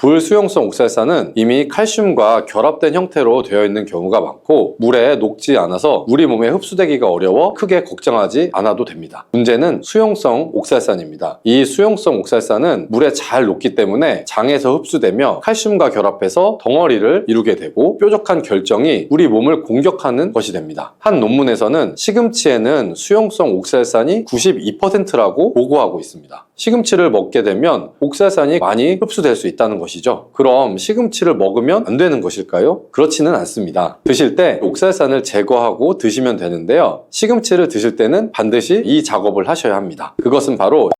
불수용성 옥살산은 이미 칼슘과 결합된 형태로 되어 있는 경우가 많고 물에 녹지 않아서 우리 몸에 흡수되기가 어려워 크게 걱정하지 않아도 됩니다. 문제는 수용성 옥살산입니다. 이 수용성 옥살산은 물에 잘 녹기 때문에 장에서 흡수되며 칼슘과 결합해서 덩어리를 이루게 되고 뾰족한 결정이 우리 몸을 공격하는 것이 됩니다. 한 논문에서는 시금치에는 수용성 옥살산이 92%라고 보고하고 있습니다. 시금치를 먹게 되면 옥살산이 많이 흡수될 수 있다는 것이죠. 그럼 시금치를 먹으면 안 되는 것일까요? 그렇지는 않습니다. 드실 때 옥살산을 제거하고 드시면 되는데요. 시금치를 드실 때는 반드시 이 작업을 하셔야 합니다. 그것은 바로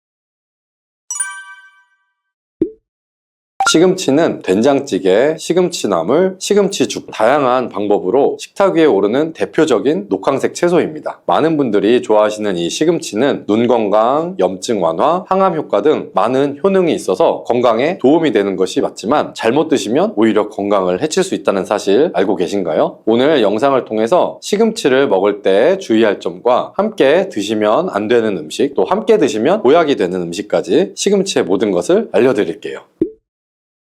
시금치는 된장찌개, 시금치나물, 시금치죽 다양한 방법으로 식탁 위에 오르는 대표적인 녹황색 채소입니다. 많은 분들이 좋아하시는 이 시금치는 눈 건강, 염증 완화, 항암 효과 등 많은 효능이 있어서 건강에 도움이 되는 것이 맞지만 잘못 드시면 오히려 건강을 해칠 수 있다는 사실 알고 계신가요? 오늘 영상을 통해서 시금치를 먹을 때 주의할 점과 함께 드시면 안 되는 음식, 또 함께 드시면 보약이 되는 음식까지 시금치의 모든 것을 알려드릴게요.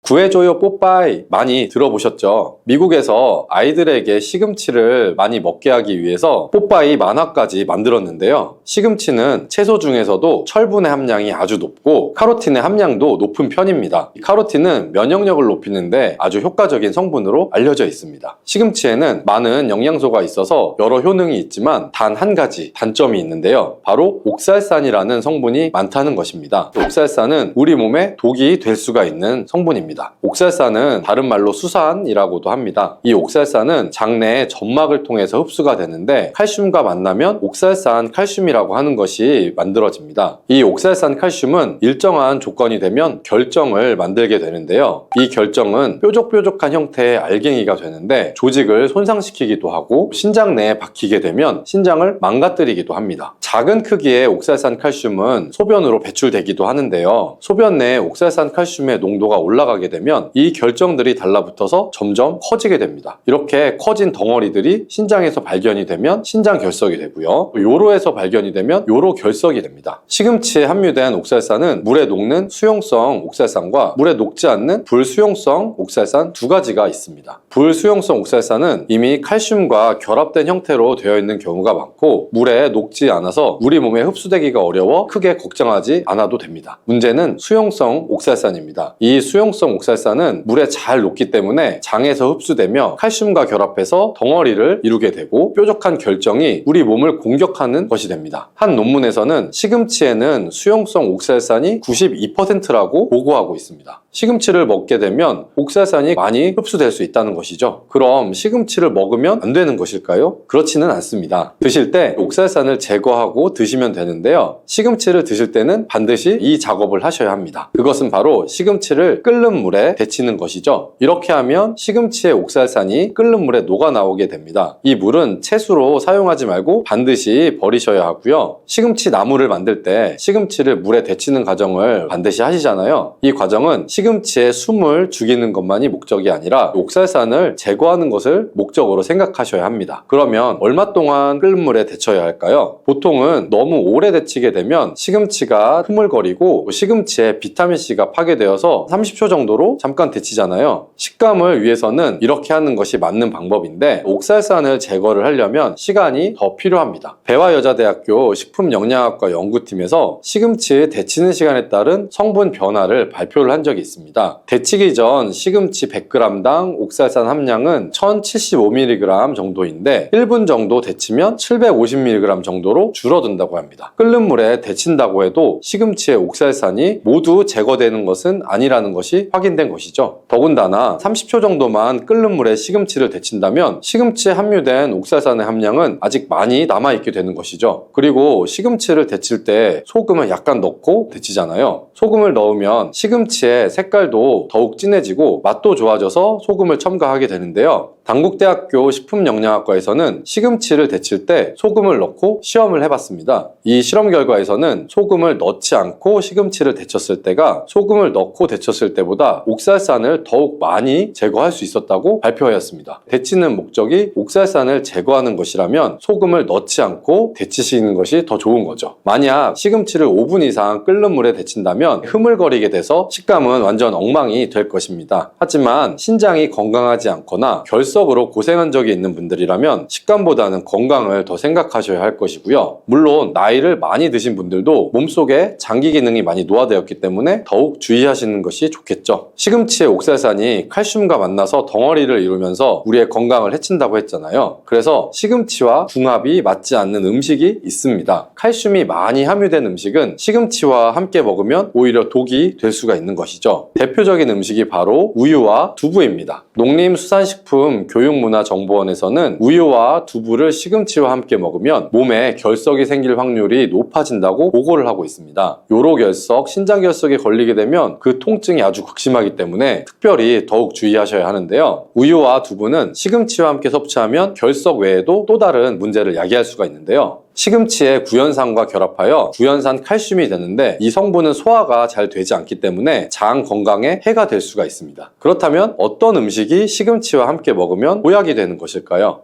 구해줘요 뽀빠이 많이 들어보셨죠? 미국에서 아이들에게 시금치를 많이 먹게 하기 위해서 뽀빠이 만화까지 만들었는데요. 시금치는 채소 중에서도 철분의 함량이 아주 높고 카로틴의 함량도 높은 편입니다. 이 카로틴은 면역력을 높이는데 아주 효과적인 성분으로 알려져 있습니다. 시금치에는 많은 영양소가 있어서 여러 효능이 있지만 단 한 가지 단점이 있는데요. 바로 옥살산이라는 성분이 많다는 것입니다. 옥살산은 우리 몸에 독이 될 수가 있는 성분입니다. 옥살산은 다른 말로 수산이라고도 합니다. 이 옥살산은 장내의 점막을 통해서 흡수가 되는데 칼슘과 만나면 옥살산 칼슘이라고 하는 것이 만들어집니다. 이 옥살산 칼슘은 일정한 조건이 되면 결정을 만들게 되는데요. 이 결정은 뾰족뾰족한 형태의 알갱이가 되는데 조직을 손상시키기도 하고 신장 내에 박히게 되면 신장을 망가뜨리기도 합니다. 작은 크기의 옥살산 칼슘은 소변으로 배출되기도 하는데요. 소변 내에 옥살산 칼슘의 농도가 올라가게 되면 이 결정들이 달라붙어서 점점 커지게 됩니다. 이렇게 커진 덩어리들이 신장에서 발견이 되면 신장 결석이 되고요. 요로에서 발견이 되면 요로 결석이 됩니다. 시금치에 함유된 옥살산은 물에 녹는 수용성 옥살산과 물에 녹지 않는 불수용성 옥살산 두 가지가 있습니다. 불수용성 옥살산은 이미 칼슘과 결합된 형태로 되어 있는 경우가 많고 물에 녹지 않아서 우리 몸에 흡수되기가 어려워 크게 걱정하지 않아도 됩니다. 문제는 수용성 옥살산입니다. 이 수용성 옥살산은 물에 잘 녹기 때문에 장에서 흡수되며 칼슘과 결합해서 덩어리를 이루게 되고 뾰족한 결정이 우리 몸을 공격하는 것이 됩니다. 한 논문에서는 시금치에는 수용성 옥살산이 92%라고 보고하고 있습니다. 시금치를 먹게 되면 옥살산이 많이 흡수될 수 있다는 것이죠. 그럼 시금치를 먹으면 안 되는 것일까요? 그렇지는 않습니다. 드실 때 옥살산을 제거하고 드시면 되는데요. 시금치를 드실 때는 반드시 이 작업을 하셔야 합니다. 그것은 바로 시금치를 끓는 물에 데치는 것이죠. 이렇게 하면 시금치의 옥살산이 끓는 물에 녹아 나오게 됩니다. 이 물은 채수로 사용하지 말고 반드시 버리셔야 하고요. 시금치 나물을 만들 때 시금치를 물에 데치는 과정을 반드시 하시잖아요. 이 과정은 시금치의 숨을 죽이는 것만이 목적이 아니라 옥살산을 제거하는 것을 목적으로 생각하셔야 합니다. 그러면 얼마 동안 끓는 물에 데쳐야 할까요? 보통은 너무 오래 데치게 되면 시금치가 흐물거리고 시금치에 비타민C가 파괴되어서 30초 정도로 잠깐 데치잖아요. 식감을 위해서는 이렇게 하는 것이 맞는 방법인데 옥살산을 제거를 하려면 시간이 더 필요합니다. 배화여자대학교 식품영양학과 연구팀에서 시금치 데치는 시간에 따른 성분 변화를 발표를 한 적이 있습니다. 데치기 전 시금치 100g당 옥살산 함량은 1075mg 정도인데 1분 정도 데치면 750mg 정도로 줄어든다고 합니다. 끓는 물에 데친다고 해도 시금치의 옥살산이 모두 제거되는 것은 아니라는 것이 확인된 것이죠. 더군다나 30초 정도만 끓는 물에 시금치를 데친다면 시금치에 함유된 옥살산의 함량은 아직 많이 남아있게 되는 것이죠. 그리고 시금치를 데칠 때 소금을 약간 넣고 데치잖아요. 소금을 넣으면 시금치의 색깔도 더욱 진해지고 맛도 좋아져서 소금을 첨가하게 되는데요. 당국대학교 식품영양학과에서는 시금치를 데칠 때 소금을 넣고 시험을 해봤습니다. 이 실험 결과에서는 소금을 넣지 않고 시금치를 데쳤을 때가 소금을 넣고 데쳤을 때보다 옥살산을 더욱 많이 제거할 수 있었다고 발표하였습니다. 데치는 목적이 옥살산을 제거하는 것이라면 소금을 넣지 않고 데치시는 것이 더 좋은 거죠. 만약 시금치를 5분 이상 끓는 물에 데친다면 흐물거리게 돼서 식감은 완전 엉망이 될 것입니다. 하지만 신장이 건강하지 않거나 결석으로 고생한 적이 있는 분들이라면 식감보다는 건강을 더 생각하셔야 할 것이고요. 물론 나이를 많이 드신 분들도 몸속에 장기 기능이 많이 노화되었기 때문에 더욱 주의하시는 것이 좋겠죠. 시금치의 옥살산이 칼슘과 만나서 덩어리를 이루면서 우리의 건강을 해친다고 했잖아요. 그래서 시금치와 궁합이 맞지 않는 음식이 있습니다. 칼슘이 많이 함유된 음식은 시금치와 함께 먹으면 오히려 독이 될 수가 있는 것이죠. 대표적인 음식이 바로 우유와 두부입니다. 농림수산식품교육문화정보원에서는 우유와 두부를 시금치와 함께 먹으면 몸에 결석이 생길 확률이 높아진다고 보고를 하고 있습니다. 요로결석, 신장결석에 걸리게 되면 그 통증이 아주 극심하기 때문에 특별히 더욱 주의하셔야 하는데요. 우유와 두부는 시금치와 함께 섭취하면 결석 외에도 또 다른 문제를 야기할 수가 있는데요. 시금치에 구연산과 결합하여 구연산 칼슘이 되는데 이 성분은 소화가 잘 되지 않기 때문에 장 건강에 해가 될 수가 있습니다. 그렇다면 어떤 음식이 시금치와 함께 먹으면 보약이 되는 것일까요?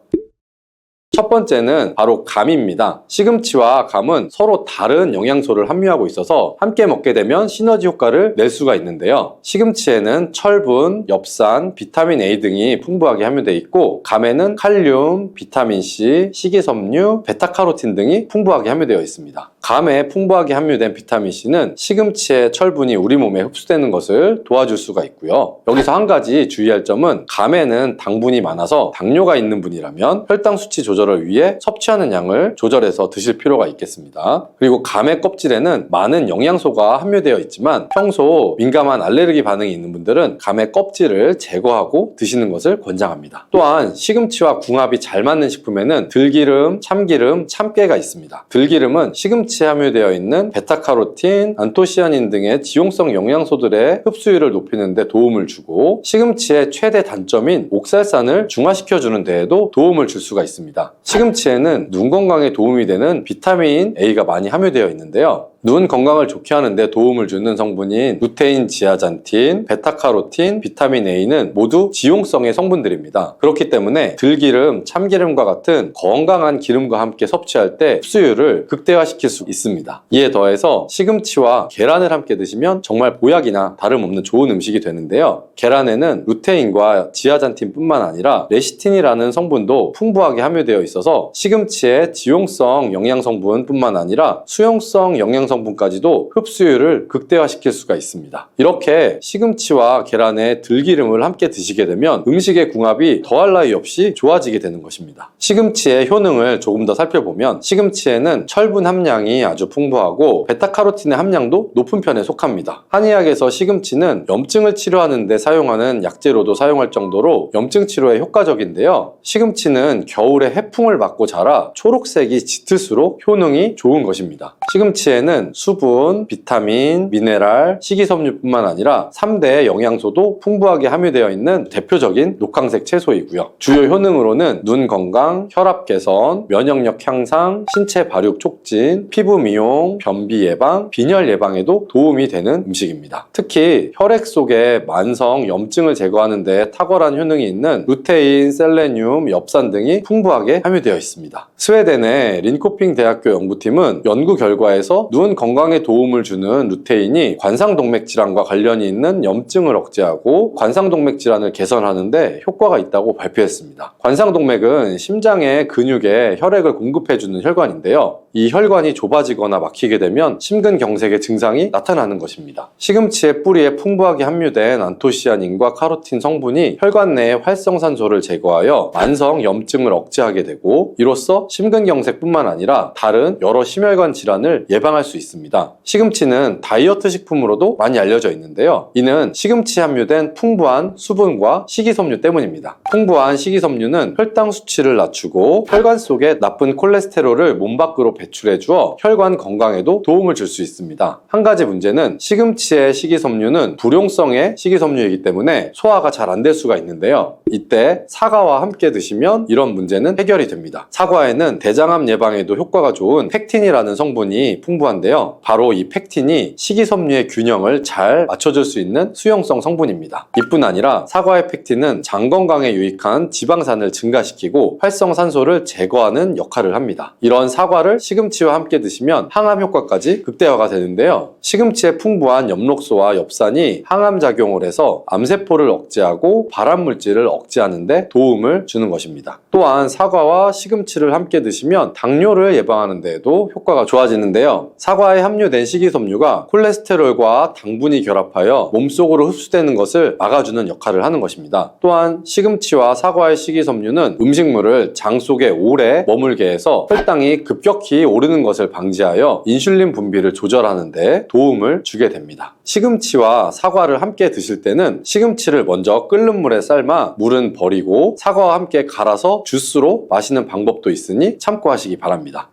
첫 번째는 바로 감입니다. 시금치와 감은 서로 다른 영양소를 함유하고 있어서 함께 먹게 되면 시너지 효과를 낼 수가 있는데요. 시금치에는 철분, 엽산, 비타민 A 등이 풍부하게 함유되어 있고 감에는 칼륨, 비타민 C, 식이섬유, 베타카로틴 등이 풍부하게 함유되어 있습니다. 감에 풍부하게 함유된 비타민 C는 시금치의 철분이 우리 몸에 흡수되는 것을 도와줄 수가 있고요. 여기서 한 가지 주의할 점은 감에는 당분이 많아서 당뇨가 있는 분이라면 혈당 수치 조절을 위해 섭취하는 양을 조절해서 드실 필요가 있겠습니다. 그리고 감의 껍질에는 많은 영양소가 함유되어 있지만 평소 민감한 알레르기 반응이 있는 분들은 감의 껍질을 제거하고 드시는 것을 권장합니다. 또한 시금치와 궁합이 잘 맞는 식품에는 들기름, 참기름, 참깨가 있습니다. 들기름은 시금치에 함유되어 있는 베타카로틴, 안토시아닌 등의 지용성 영양소들의 흡수율을 높이는 데 도움을 주고 시금치의 최대 단점인 옥살산을 중화시켜주는 데에도 도움을 줄 수가 있습니다. 시금치에는 눈 건강에 도움이 되는 비타민 A가 많이 함유되어 있는데요. 눈 건강을 좋게 하는데 도움을 주는 성분인 루테인, 지아잔틴, 베타카로틴, 비타민 A는 모두 지용성의 성분들입니다. 그렇기 때문에 들기름, 참기름과 같은 건강한 기름과 함께 섭취할 때 흡수율을 극대화시킬 수 있습니다. 이에 더해서 시금치와 계란을 함께 드시면 정말 보약이나 다름없는 좋은 음식이 되는데요. 계란에는 루테인과 지아잔틴뿐만 아니라 레시틴이라는 성분도 풍부하게 함유되어 있어서 시금치의 지용성 영양성분뿐만 아니라 수용성 영양성분까지도 흡수율을 극대화시킬 수가 있습니다. 이렇게 시금치와 계란에 들기름을 함께 드시게 되면 음식의 궁합이 더할 나위 없이 좋아지게 되는 것입니다. 시금치의 효능을 조금 더 살펴보면 시금치에는 철분 함량이 아주 풍부하고 베타카로틴의 함량도 높은 편에 속합니다. 한의학에서 시금치는 염증을 치료하는 데 사용하는 약재로도 사용할 정도로 염증 치료에 효과적인데요. 시금치는 겨울에 해풍을 맞고 자라 초록색이 짙을수록 효능이 좋은 것입니다. 시금치에는 수분, 비타민, 미네랄, 식이섬유뿐만 아니라 3대 영양소도 풍부하게 함유되어 있는 대표적인 녹황색 채소이고요. 주요 효능으로는 눈 건강, 혈압 개선, 면역력 향상, 신체 발육 촉진, 피부 미용, 변비 예방, 빈혈 예방에도 도움이 되는 음식입니다. 특히 혈액 속에 만성 염증을 제거하는 데 탁월한 효능이 있는 루테인, 셀레늄, 엽산 등이 풍부하게 함유되어 있습니다. 스웨덴의 린코핑 대학교 연구팀은 연구 결과에서 눈 건강에 도움을 주는 루테인이 관상동맥 질환과 관련이 있는 염증을 억제하고 관상동맥 질환을 개선하는 데 효과가 있다고 발표했습니다. 관상동맥은 심장의 근육에 혈액을 공급해주는 혈관인데요. 이 혈관이 좁아지거나 막히게 되면 심근경색의 증상이 나타나는 것입니다. 시금치의 뿌리에 풍부하게 함유된 안토시아닌과 카로틴 성분이 혈관 내의 활성산소를 제거하여 만성 염증을 억제하게 되고 이로써 심근경색뿐만 아니라 다른 여러 심혈관 질환을 예방할 수 있습니다. 시금치는 다이어트 식품으로도 많이 알려져 있는데요. 이는 시금치에 함유된 풍부한 수분과 식이섬유 때문입니다. 풍부한 식이섬유는 혈당 수치를 낮추고 혈관 속에 나쁜 콜레스테롤을 몸 밖으로 배출해 주어 혈관 건강에도 도움을 줄 수 있습니다. 한 가지 문제는 시금치의 식이섬유는 불용성의 식이섬유이기 때문에 소화가 잘 안 될 수가 있는데요. 이때 사과와 함께 드시면 이런 문제는 해결이 됩니다. 사과에는 대장암 예방에도 효과가 좋은 팩틴이라는 성분이 풍부한데요. 바로 이 팩틴이 식이섬유의 균형을 잘 맞춰줄 수 있는 수용성 성분입니다. 이뿐 아니라 사과의 팩틴은 장 건강에 유익한 지방산을 증가시키고 활성산소를 제거하는 역할을 합니다. 이런 사과를 시금치와 함께 드시면 항암 효과까지 극대화가 되는데요. 시금치에 풍부한 엽록소와 엽산이 항암 작용을 해서 암세포를 억제하고 발암물질을 억제하는 데 도움을 주는 것입니다. 또한 사과와 시금치를 함께 드시면 당뇨를 예방하는 데에도 효과가 좋아지는데요. 사과에 함유된 식이섬유가 콜레스테롤과 당분이 결합하여 몸속으로 흡수되는 것을 막아주는 역할을 하는 것입니다. 또한 시금치와 사과의 식이섬유는 음식물을 장 속에 오래 머물게 해서 혈당이 급격히 오르는 것을 방지하여 인슐린 분비를 조절하는 데 도움을 주게 됩니다. 시금치와 사과를 함께 드실 때는 시금치를 먼저 끓는 물에 삶아 물은 버리고 사과와 함께 갈아서 주스로 마시는 방법도 있으니 참고하시기 바랍니다.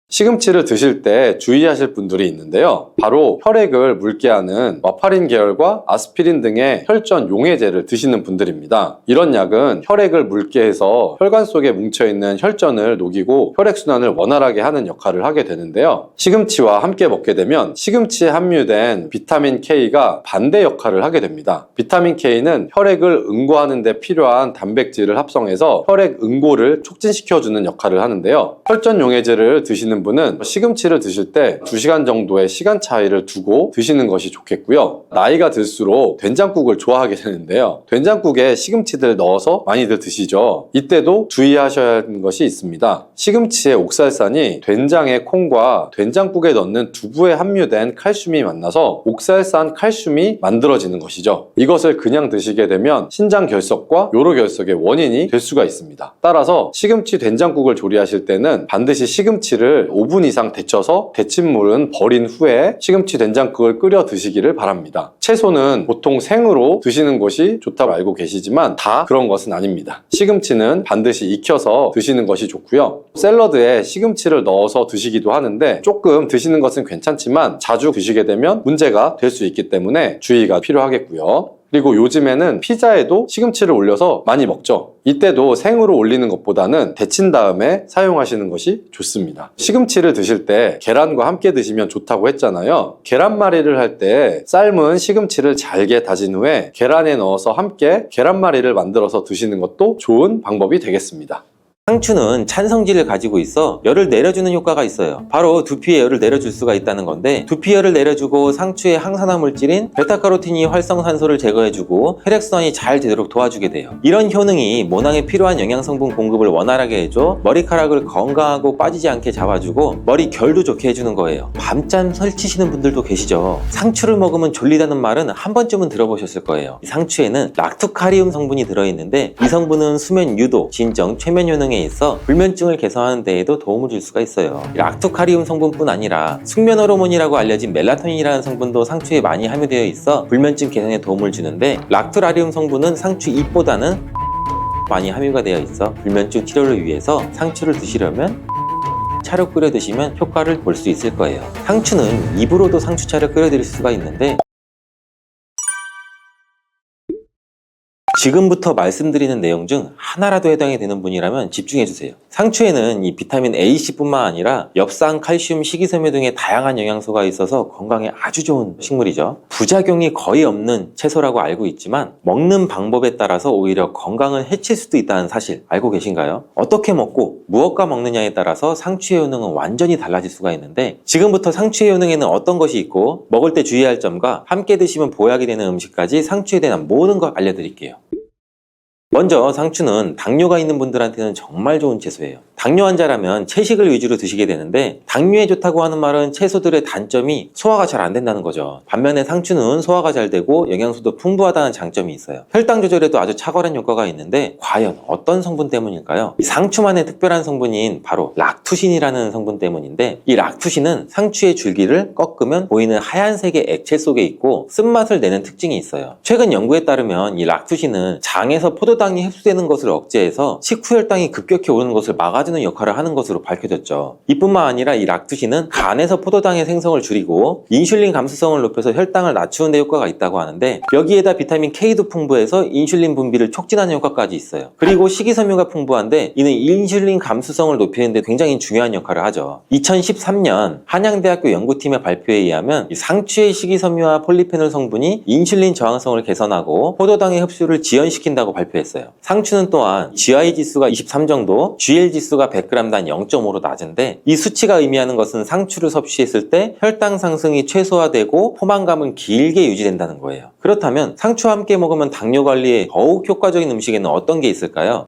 시금치를 드실 때 주의하실 분들이 있는데요. 바로 혈액을 묽게 하는 와파린 계열과 아스피린 등의 혈전 용해제를 드시는 분들입니다. 이런 약은 혈액을 묽게 해서 혈관 속에 뭉쳐있는 혈전을 녹이고 혈액순환을 원활하게 하는 역할을 하게 되는데요. 시금치와 함께 먹게 되면 시금치에 함유된 비타민 K가 반대 역할을 하게 됩니다. 비타민 K는 혈액을 응고하는 데 필요한 단백질을 합성해서 혈액 응고를 촉진시켜주는 역할을 하는데요. 혈전 용해제를 드시는 분은 시금치를 드실 때 2시간 정도의 시간 차이를 두고 드시는 것이 좋겠고요. 나이가 들수록 된장국을 좋아하게 되는데요. 된장국에 시금치들 넣어서 많이들 드시죠. 이때도 주의하셔야 하는 것이 있습니다. 시금치의 옥살산이 된장의 콩과 된장국에 넣는 두부에 함유된 칼슘이 만나서 옥살산 칼슘이 만들어지는 것이죠. 이것을 그냥 드시게 되면 신장 결석과 요로 결석의 원인이 될 수가 있습니다. 따라서 시금치 된장국을 조리하실 때는 반드시 시금치를 5분 이상 데쳐서 데친물은 버린 후에 시금치 된장국을 끓여 드시기를 바랍니다. 채소는 보통 생으로 드시는 것이 좋다고 알고 계시지만 다 그런 것은 아닙니다. 시금치는 반드시 익혀서 드시는 것이 좋고요. 샐러드에 시금치를 넣어서 드시기도 하는데 조금 드시는 것은 괜찮지만 자주 드시게 되면 문제가 될 수 있기 때문에 주의가 필요하겠고요. 그리고 요즘에는 피자에도 시금치를 올려서 많이 먹죠. 이때도 생으로 올리는 것보다는 데친 다음에 사용하시는 것이 좋습니다. 시금치를 드실 때 계란과 함께 드시면 좋다고 했잖아요. 계란말이를 할 때 삶은 시금치를 잘게 다진 후에 계란에 넣어서 함께 계란말이를 만들어서 드시는 것도 좋은 방법이 되겠습니다. 상추는 찬성질을 가지고 있어 열을 내려주는 효과가 있어요. 바로 두피에 열을 내려줄 수가 있다는 건데, 두피열을 내려주고 상추의 항산화 물질인 베타카로틴이 활성산소를 제거해주고 혈액순환이 잘 되도록 도와주게 돼요. 이런 효능이 모낭에 필요한 영양성분 공급을 원활하게 해줘 머리카락을 건강하고 빠지지 않게 잡아주고 머리 결도 좋게 해주는 거예요. 밤잠 설치시는 분들도 계시죠. 상추를 먹으면 졸리다는 말은 한 번쯤은 들어보셨을 거예요. 상추에는 락토카리움 성분이 들어있는데 이 성분은 수면 유도, 진정, 최면 효능에 있어 불면증을 개선하는 데에도 도움을 줄 수가 있어요. 락토카리움 성분뿐 아니라 숙면 호르몬이라고 알려진 멜라토닌이라는 성분도 상추에 많이 함유되어 있어 불면증 개선에 도움을 주는데, 락토라리움 성분은 상추 잎보다는 많이 함유가 되어 있어 불면증 치료를 위해서 상추를 드시려면 차로 끓여 드시면 효과를 볼 수 있을 거예요. 상추는 입으로도 상추차를 끓여 드릴 수가 있는데, 지금부터 말씀드리는 내용 중 하나라도 해당이 되는 분이라면 집중해주세요. 상추에는 이 비타민 A씨뿐만 아니라 엽산, 칼슘, 식이섬유 등의 다양한 영양소가 있어서 건강에 아주 좋은 식물이죠. 부작용이 거의 없는 채소라고 알고 있지만 먹는 방법에 따라서 오히려 건강을 해칠 수도 있다는 사실 알고 계신가요? 어떻게 먹고 무엇과 먹느냐에 따라서 상추의 효능은 완전히 달라질 수가 있는데, 지금부터 상추의 효능에는 어떤 것이 있고 먹을 때 주의할 점과 함께 드시면 보약이 되는 음식까지 상추에 대한 모든 걸 알려드릴게요. 먼저 상추는 당뇨가 있는 분들한테는 정말 좋은 채소예요. 당뇨 환자라면 채식을 위주로 드시게 되는데, 당뇨에 좋다고 하는 말은 채소들의 단점이 소화가 잘 안 된다는 거죠. 반면에 상추는 소화가 잘 되고 영양소도 풍부하다는 장점이 있어요. 혈당 조절에도 아주 탁월한 효과가 있는데, 과연 어떤 성분 때문일까요? 이 상추만의 특별한 성분인 바로 락투신이라는 성분 때문인데, 이 락투신은 상추의 줄기를 꺾으면 보이는 하얀색의 액체 속에 있고 쓴맛을 내는 특징이 있어요. 최근 연구에 따르면 이 락투신은 장에서 포도 포도당이 흡수되는 것을 억제해서 식후 혈당이 급격히 오르는 것을 막아주는 역할을 하는 것으로 밝혀졌죠. 이뿐만 아니라 이 락투신은 간에서 포도당의 생성을 줄이고 인슐린 감수성을 높여서 혈당을 낮추는 데 효과가 있다고 하는데, 여기에다 비타민 K도 풍부해서 인슐린 분비를 촉진하는 효과까지 있어요. 그리고 식이섬유가 풍부한데 이는 인슐린 감수성을 높이는 데 굉장히 중요한 역할을 하죠. 2013년 한양대학교 연구팀의 발표에 의하면 상추의 식이섬유와 폴리페놀 성분이 인슐린 저항성을 개선하고 포도당의 흡수를 지연시킨다고 발표했어요. 상추는 또한 GI 지수가 23 정도, GL 지수가 100g당 0.5로 낮은데, 이 수치가 의미하는 것은 상추를 섭취했을 때 혈당 상승이 최소화되고 포만감은 길게 유지된다는 거예요. 그렇다면 상추와 함께 먹으면 당뇨 관리에 더욱 효과적인 음식에는 어떤 게 있을까요?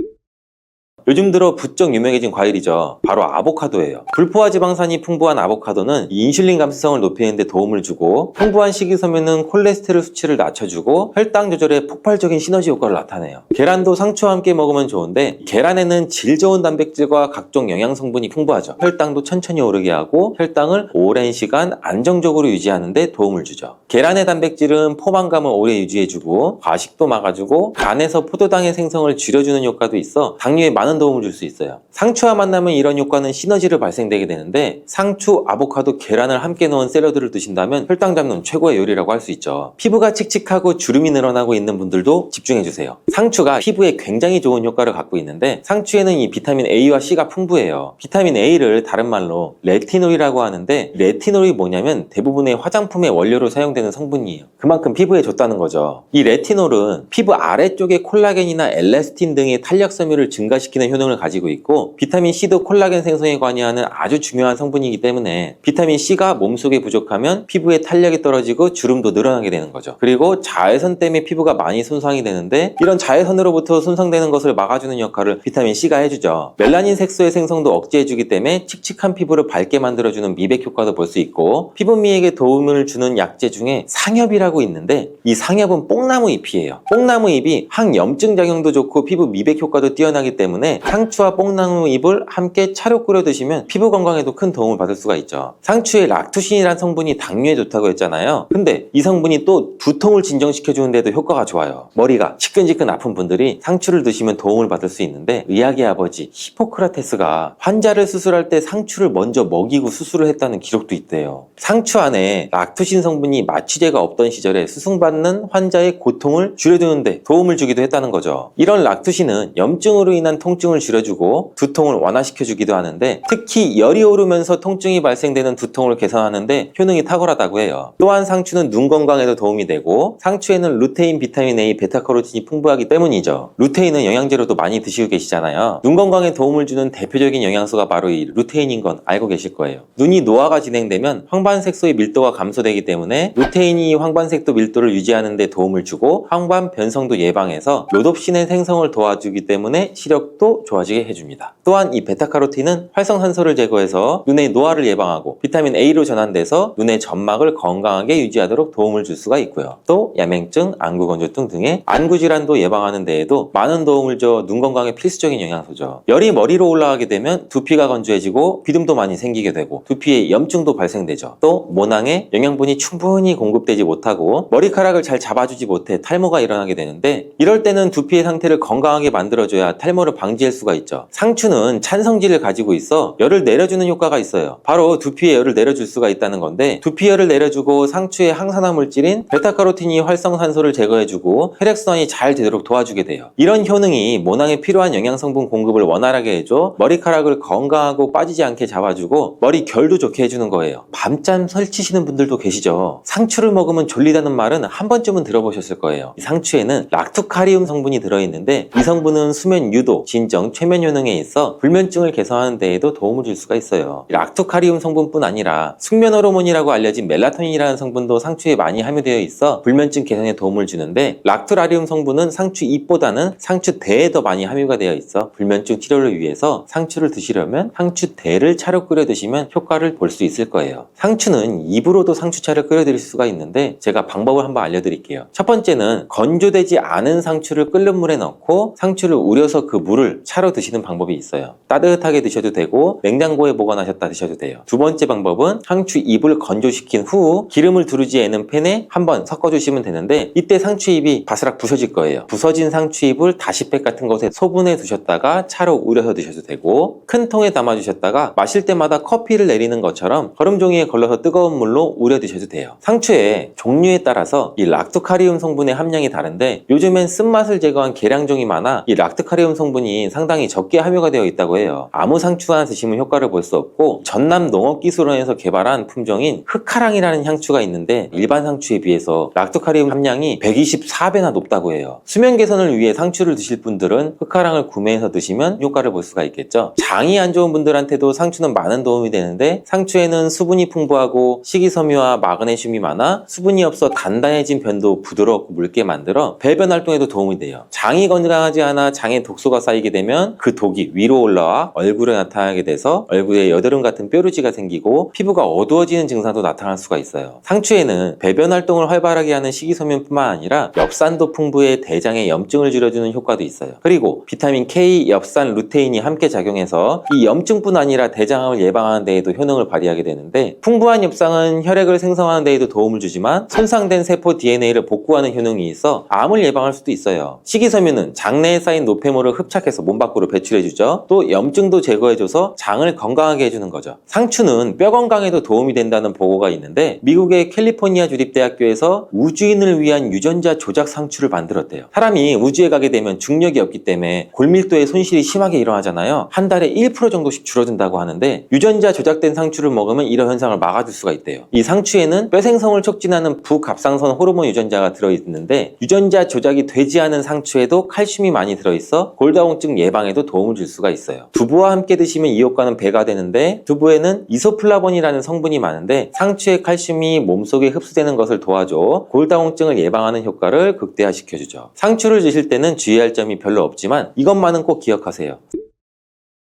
요즘 들어 부쩍 유명해진 과일이죠. 바로 아보카도예요. 불포화 지방산이 풍부한 아보카도는 인슐린 감수성을 높이는 데 도움을 주고, 풍부한 식이섬유는 콜레스테롤 수치를 낮춰주고 혈당 조절에 폭발적인 시너지 효과를 나타내요. 계란도 상추와 함께 먹으면 좋은데, 계란에는 질 좋은 단백질과 각종 영양 성분이 풍부하죠. 혈당도 천천히 오르게 하고 혈당을 오랜 시간 안정적으로 유지하는 데 도움을 주죠. 계란의 단백질은 포만감을 오래 유지해주고 과식도 막아주고 간에서 포도당의 생성을 줄여주는 효과도 있어 당뇨에 많은 도움을 줄 수 있어요. 상추와 만나면 이런 효과는 시너지를 발생되게 되는데, 상추, 아보카도, 계란을 함께 넣은 샐러드를 드신다면 혈당 잡는 최고의 요리라고 할 수 있죠. 피부가 칙칙하고 주름이 늘어나고 있는 분들도 집중해주세요. 상추가 피부에 굉장히 좋은 효과를 갖고 있는데, 상추에는 이 비타민 A와 C가 풍부해요. 비타민 A를 다른 말로 레티놀이라고 하는데, 레티놀이 뭐냐면 대부분의 화장품의 원료로 사용되는 성분이에요. 그만큼 피부에 좋다는 거죠. 이 레티놀은 피부 아래쪽의 콜라겐이나 엘라스틴 등의 탄력섬유를 증가시키는 효능을 가지고 있고, 비타민 C도 콜라겐 생성에 관여하는 아주 중요한 성분이기 때문에 비타민 C가 몸속에 부족하면 피부의 탄력이 떨어지고 주름도 늘어나게 되는 거죠. 그리고 자외선 때문에 피부가 많이 손상이 되는데, 이런 자외선으로부터 손상되는 것을 막아주는 역할을 비타민 C가 해주죠. 멜라닌 색소의 생성도 억제해주기 때문에 칙칙한 피부를 밝게 만들어주는 미백 효과도 볼 수 있고, 피부 미백에 도움을 주는 약재 중에 상엽이라고 있는데, 이 상엽은 뽕나무 잎이에요. 뽕나무 잎이 항염증 작용도 좋고 피부 미백 효과도 뛰어나기 때문에 상추와 뽕나무 잎을 함께 차로 끓여 드시면 피부 건강에도 큰 도움을 받을 수가 있죠. 상추에 락투신이라는 성분이 당뇨에 좋다고 했잖아요. 근데 이 성분이 또 두통을 진정시켜 주는데도 효과가 좋아요. 머리가 지끈지끈 아픈 분들이 상추를 드시면 도움을 받을 수 있는데, 의학의 아버지 히포크라테스가 환자를 수술할 때 상추를 먼저 먹이고 수술을 했다는 기록도 있대요. 상추 안에 락투신 성분이 마취제가 없던 시절에 수술받는 환자의 고통을 줄여주는데 도움을 주기도 했다는 거죠. 이런 락투신은 염증으로 인한 통증을 줄여주고 두통을 완화시켜주기도 하는데, 특히 열이 오르면서 통증이 발생되는 두통을 개선하는데 효능이 탁월하다고 해요. 또한 상추는 눈 건강에도 도움이 되고, 상추에는 루테인, 비타민 A, 베타카로틴이 풍부하기 때문이죠. 루테인은 영양제로도 많이 드시고 계시잖아요. 눈 건강에 도움을 주는 대표적인 영양소가 바로 이 루테인인 건 알고 계실 거예요. 눈이 노화가 진행되면 황반색소의 밀도가 감소되기 때문에 루테인이 황반색소 밀도를 유지하는 데 도움을 주고 황반 변성도 예방해서 로놉신의 생성을 도와주기 때문에 시력도 좋아지게 해줍니다. 또한 이 베타카로틴은 활성산소를 제거해서 눈의 노화를 예방하고 비타민 A로 전환돼서 눈의 점막을 건강하게 유지하도록 도움을 줄 수가 있고요. 또 야맹증, 안구건조증 등의 안구질환도 예방하는 데에도 많은 도움을 줘 눈 건강에 필수적인 영양소죠. 열이 머리로 올라가게 되면 두피가 건조해지고 비듬도 많이 생기게 되고 두피에 염증도 발생되죠. 또 모낭에 영양분이 충분히 공급되지 못하고 머리카락을 잘 잡아주지 못해 탈모가 일어나게 되는데, 이럴 때는 두피의 상태를 건강하게 만들어줘야 탈모를 방지할 수가 있죠. 상추는 찬성질을 가지고 있어 열을 내려주는 효과가 있어요. 바로 두피에 열을 내려줄 수가 있다는 건데, 두피열을 내려주고 상추의 항산화 물질인 베타카로틴이 활성산소를 제거해주고 혈액순환이 잘 되도록 도와주게 돼요. 이런 효능이 모낭에 필요한 영양성분 공급을 원활하게 해줘 머리카락을 건강하고 빠지지 않게 잡아주고 머리 결도 좋게 해주는 거예요. 밤잠 설치시는 분들도 계시죠. 상추를 먹으면 졸리다는 말은 한 번쯤은 들어보셨을 거예요. 이 상추에는 락투카리움 성분이 들어있는데, 이 성분은 수면 유도, 진정, 최면 효능에 있어 불면증을 개선하는 데에도 도움을 줄 수가 있어요. 락투카리움 성분뿐 아니라 숙면 호르몬이라고 알려진 멜라토닌이라는 성분도 상추에 많이 함유되어 있어 불면증 개선에 도움을 주는데, 락투라리움 성분은 상추 잎보다는 상추 대에 더 많이 함유가 되어 있어 불면증 치료를 위해서 상추를 드시려면 상추 대를 차로 끓여 드시면 효과를 볼 수 있을 거예요. 상추는 입으로도 상추차를 끓여 드실 수가 있는데 제가 방법을 한번 알려드릴게요. 첫 번째는 건조되지 않은 상추를 끓는 물에 넣고 상추를 우려서 그 물을 차로 드시는 방법이 있어요. 따뜻하게 드셔도 되고 냉장고에 보관하셨다 드셔도 돼요. 두 번째 방법은 상추 잎을 건조시킨 후 기름을 두르지 않은 팬에 한번 섞어주시면 되는데 이때 상추잎이 바스락 부서질 거예요. 부서진 상추잎을 다시팩 같은 것에 소분해 두셨다가 차로 우려서 드셔도 되고 큰 통에 담아주셨다가 마실 때마다 커피를 내리는 것처럼 거름종이에 걸러서 뜨거운 물로 우려 드셔도 돼요. 상추의 종류에 따라서 이 락토카리움 성분의 함량이 다른데 요즘엔 쓴맛을 제거한 계량종이 많아 이 락토카리움 성분이 상당히 적게 함유가 되어 있다고 해요. 아무 상추나 드시면 효과를 볼 수 없고 전남 농업기술원에서 개발한 품종인 흑카랑이라는 향추가 있는데 일반 상추에 비해서 락토카리움 함량이 124배나 높다고 해요. 수면 개선을 위해 상추를 드실 분들은 흑카랑을 구매해서 드시면 효과를 볼 수가 있겠죠. 장이 안 좋은 분들한테도 상추는 많은 도움이 되는데 상추에는 수분이 풍부하고 식이섬유와 마그네슘이 많아 수분이 없어 단단해진 변도 부드럽고 묽게 만들어 배변 활동에도 도움이 돼요. 장이 건강하지 않아 장에 독소가 쌓이게 되면 그 독이 위로 올라와 얼굴에 나타나게 돼서 얼굴에 여드름 같은 뾰루지가 생기고 피부가 어두워지는 증상도 나타날 수가 있어요. 상추에는 배변 활동을 활발하게 하는 식이섬유뿐만 아니라 엽산도 풍부해 대장의 염증을 줄여주는 효과도 있어요. 그리고 비타민 K, 엽산, 루테인이 함께 작용해서 이 염증뿐 아니라 대장암을 예방하는 데에도 효능을 발휘하게 되는데 풍부한 엽산은 혈액을 생성하는 데에도 도움을 주지만 손상된 세포 DNA를 복구하는 효능이 있어 암을 예방할 수도 있어요. 식이섬유는 장내에 쌓인 노폐물을 흡착해서 몸 밖으로 배출해주죠. 또 염증도 제거해줘서 장을 건강하게 해주는 거죠. 상추는 뼈 건강에도 도움이 된다는 보고가 있는데 미국의 캘리포니아 주립대학교에서 우주인을 위한 유전자 조작 상추를 만들었대요. 사람이 우주에 가게 되면 중력이 없기 때문에 골밀도의 손실이 심하게 일어나잖아요. 한 달에 1% 정도씩 줄어든다고 하는데 유전자 조작된 상추를 먹으면 이런 현상을 막아줄 수가 있대요. 이 상추에는 뼈 생성을 촉진하는 부갑상선 호르몬 유전자가 들어있는데 유전자 조작이 되지 않은 상추에도 칼슘이 많이 들어있어 골다공증 예방에도 도움을 줄 수가 있어요. 두부와 함께 드시면 이 효과는 배가 되는데 두부에는 이소플라본이라는 성분이 많은데 상추의 칼슘이 몸속에 흡수되는 것을 도와줘 골다공증을 예방하는 효과를 극대화시켜주죠. 상추를 드실 때는 주의할 점이 별로 없지만 이것만은 꼭 기억하세요.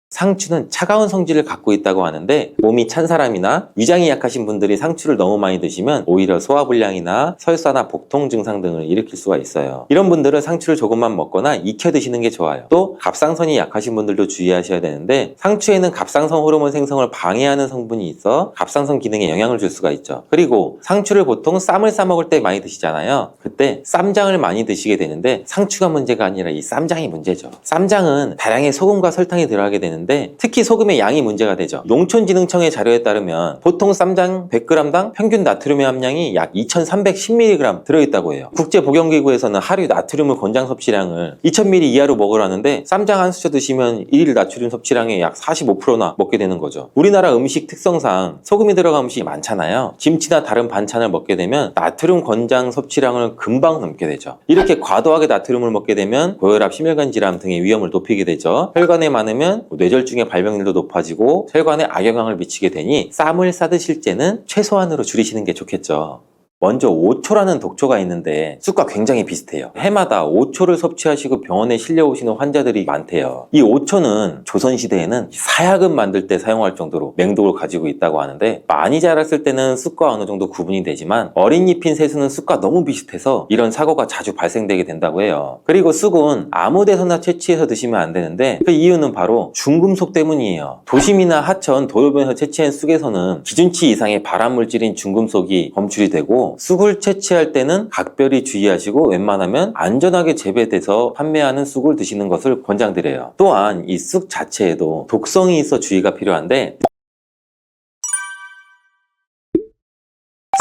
상추는 차가운 성질을 갖고 있다고 하는데 몸이 찬 사람이나 위장이 약하신 분들이 상추를 너무 많이 드시면 오히려 소화불량이나 설사나 복통 증상 등을 일으킬 수가 있어요. 이런 분들은 상추를 조금만 먹거나 익혀 드시는 게 좋아요. 또 갑상선이 약하신 분들도 주의하셔야 되는데 상추에는 갑상선 호르몬 생성을 방해하는 성분이 있어 갑상선 기능에 영향을 줄 수가 있죠. 그리고 상추를 보통 쌈을 싸 먹을 때 많이 드시잖아요. 그때 쌈장을 많이 드시게 되는데 상추가 문제가 아니라 이 쌈장이 문제죠. 쌈장은 다량의 소금과 설탕이 들어가게 되는데 특히 소금의 양이 문제가 되죠. 농촌진흥청의 자료에 따르면 보통 쌈장 100g당 평균 나트륨의 함량이 약 2310mg 들어있다고 해요. 국제보건기구에서는 하루 나트륨 권장 섭취량을 2000ml 이하로 먹으라는데 쌈장 한 수저 드시면 1일 나트륨 섭취량의 약 45%나 먹게 되는 거죠. 우리나라 음식 특성상 소금이 들어간 음식이 많잖아요. 김치나 다른 반찬을 먹게 되면 나트륨 권장 섭취량을 금방 넘게 되죠. 이렇게 과도하게 나트륨을 먹게 되면 고혈압, 심혈관 질환 등의 위험을 높이게 되죠. 혈관에 많으면 뇌졸중의 발병률도 높아지고 혈관에 악영향을 미치게 되니 쌈을 싸 드실 때는 최소한으로 줄이시는 게 좋겠죠. 먼저 오초라는 독초가 있는데 쑥과 굉장히 비슷해요. 해마다 오초를 섭취하시고 병원에 실려오시는 환자들이 많대요. 이 오초는 조선시대에는 사약을 만들 때 사용할 정도로 맹독을 가지고 있다고 하는데 많이 자랐을 때는 쑥과 어느 정도 구분이 되지만 어린 잎인 새순은 쑥과 너무 비슷해서 이런 사고가 자주 발생되게 된다고 해요. 그리고 쑥은 아무 데서나 채취해서 드시면 안 되는데 그 이유는 바로 중금속 때문이에요. 도심이나 하천, 도로변에서 채취한 쑥에서는 기준치 이상의 발암물질인 중금속이 검출이 되고 쑥을 채취할 때는 각별히 주의하시고 웬만하면 안전하게 재배돼서 판매하는 쑥을 드시는 것을 권장드려요. 또한 이 쑥 자체에도 독성이 있어 주의가 필요한데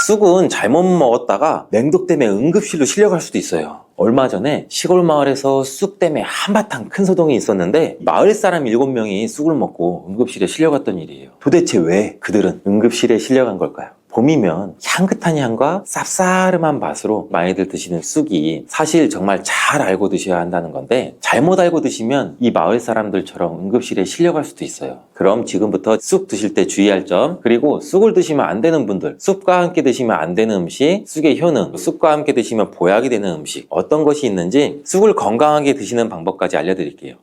쑥은 잘못 먹었다가 맹독 때문에 응급실로 실려갈 수도 있어요. 얼마 전에 시골 마을에서 쑥 때문에 한바탕 큰 소동이 있었는데 마을 사람 7명이 쑥을 먹고 응급실에 실려갔던 일이에요. 도대체 왜 그들은 응급실에 실려간 걸까요? 봄이면 향긋한 향과 쌉싸름한 맛으로 많이들 드시는 쑥이 사실 정말 잘 알고 드셔야 한다는 건데 잘못 알고 드시면 이 마을 사람들처럼 응급실에 실려갈 수도 있어요. 그럼 지금부터 쑥 드실 때 주의할 점, 그리고 쑥을 드시면 안 되는 분들, 쑥과 함께 드시면 안 되는 음식, 쑥의 효능, 쑥과 함께 드시면 보약이 되는 음식 어떤 것이 있는지 쑥을 건강하게 드시는 방법까지 알려드릴게요.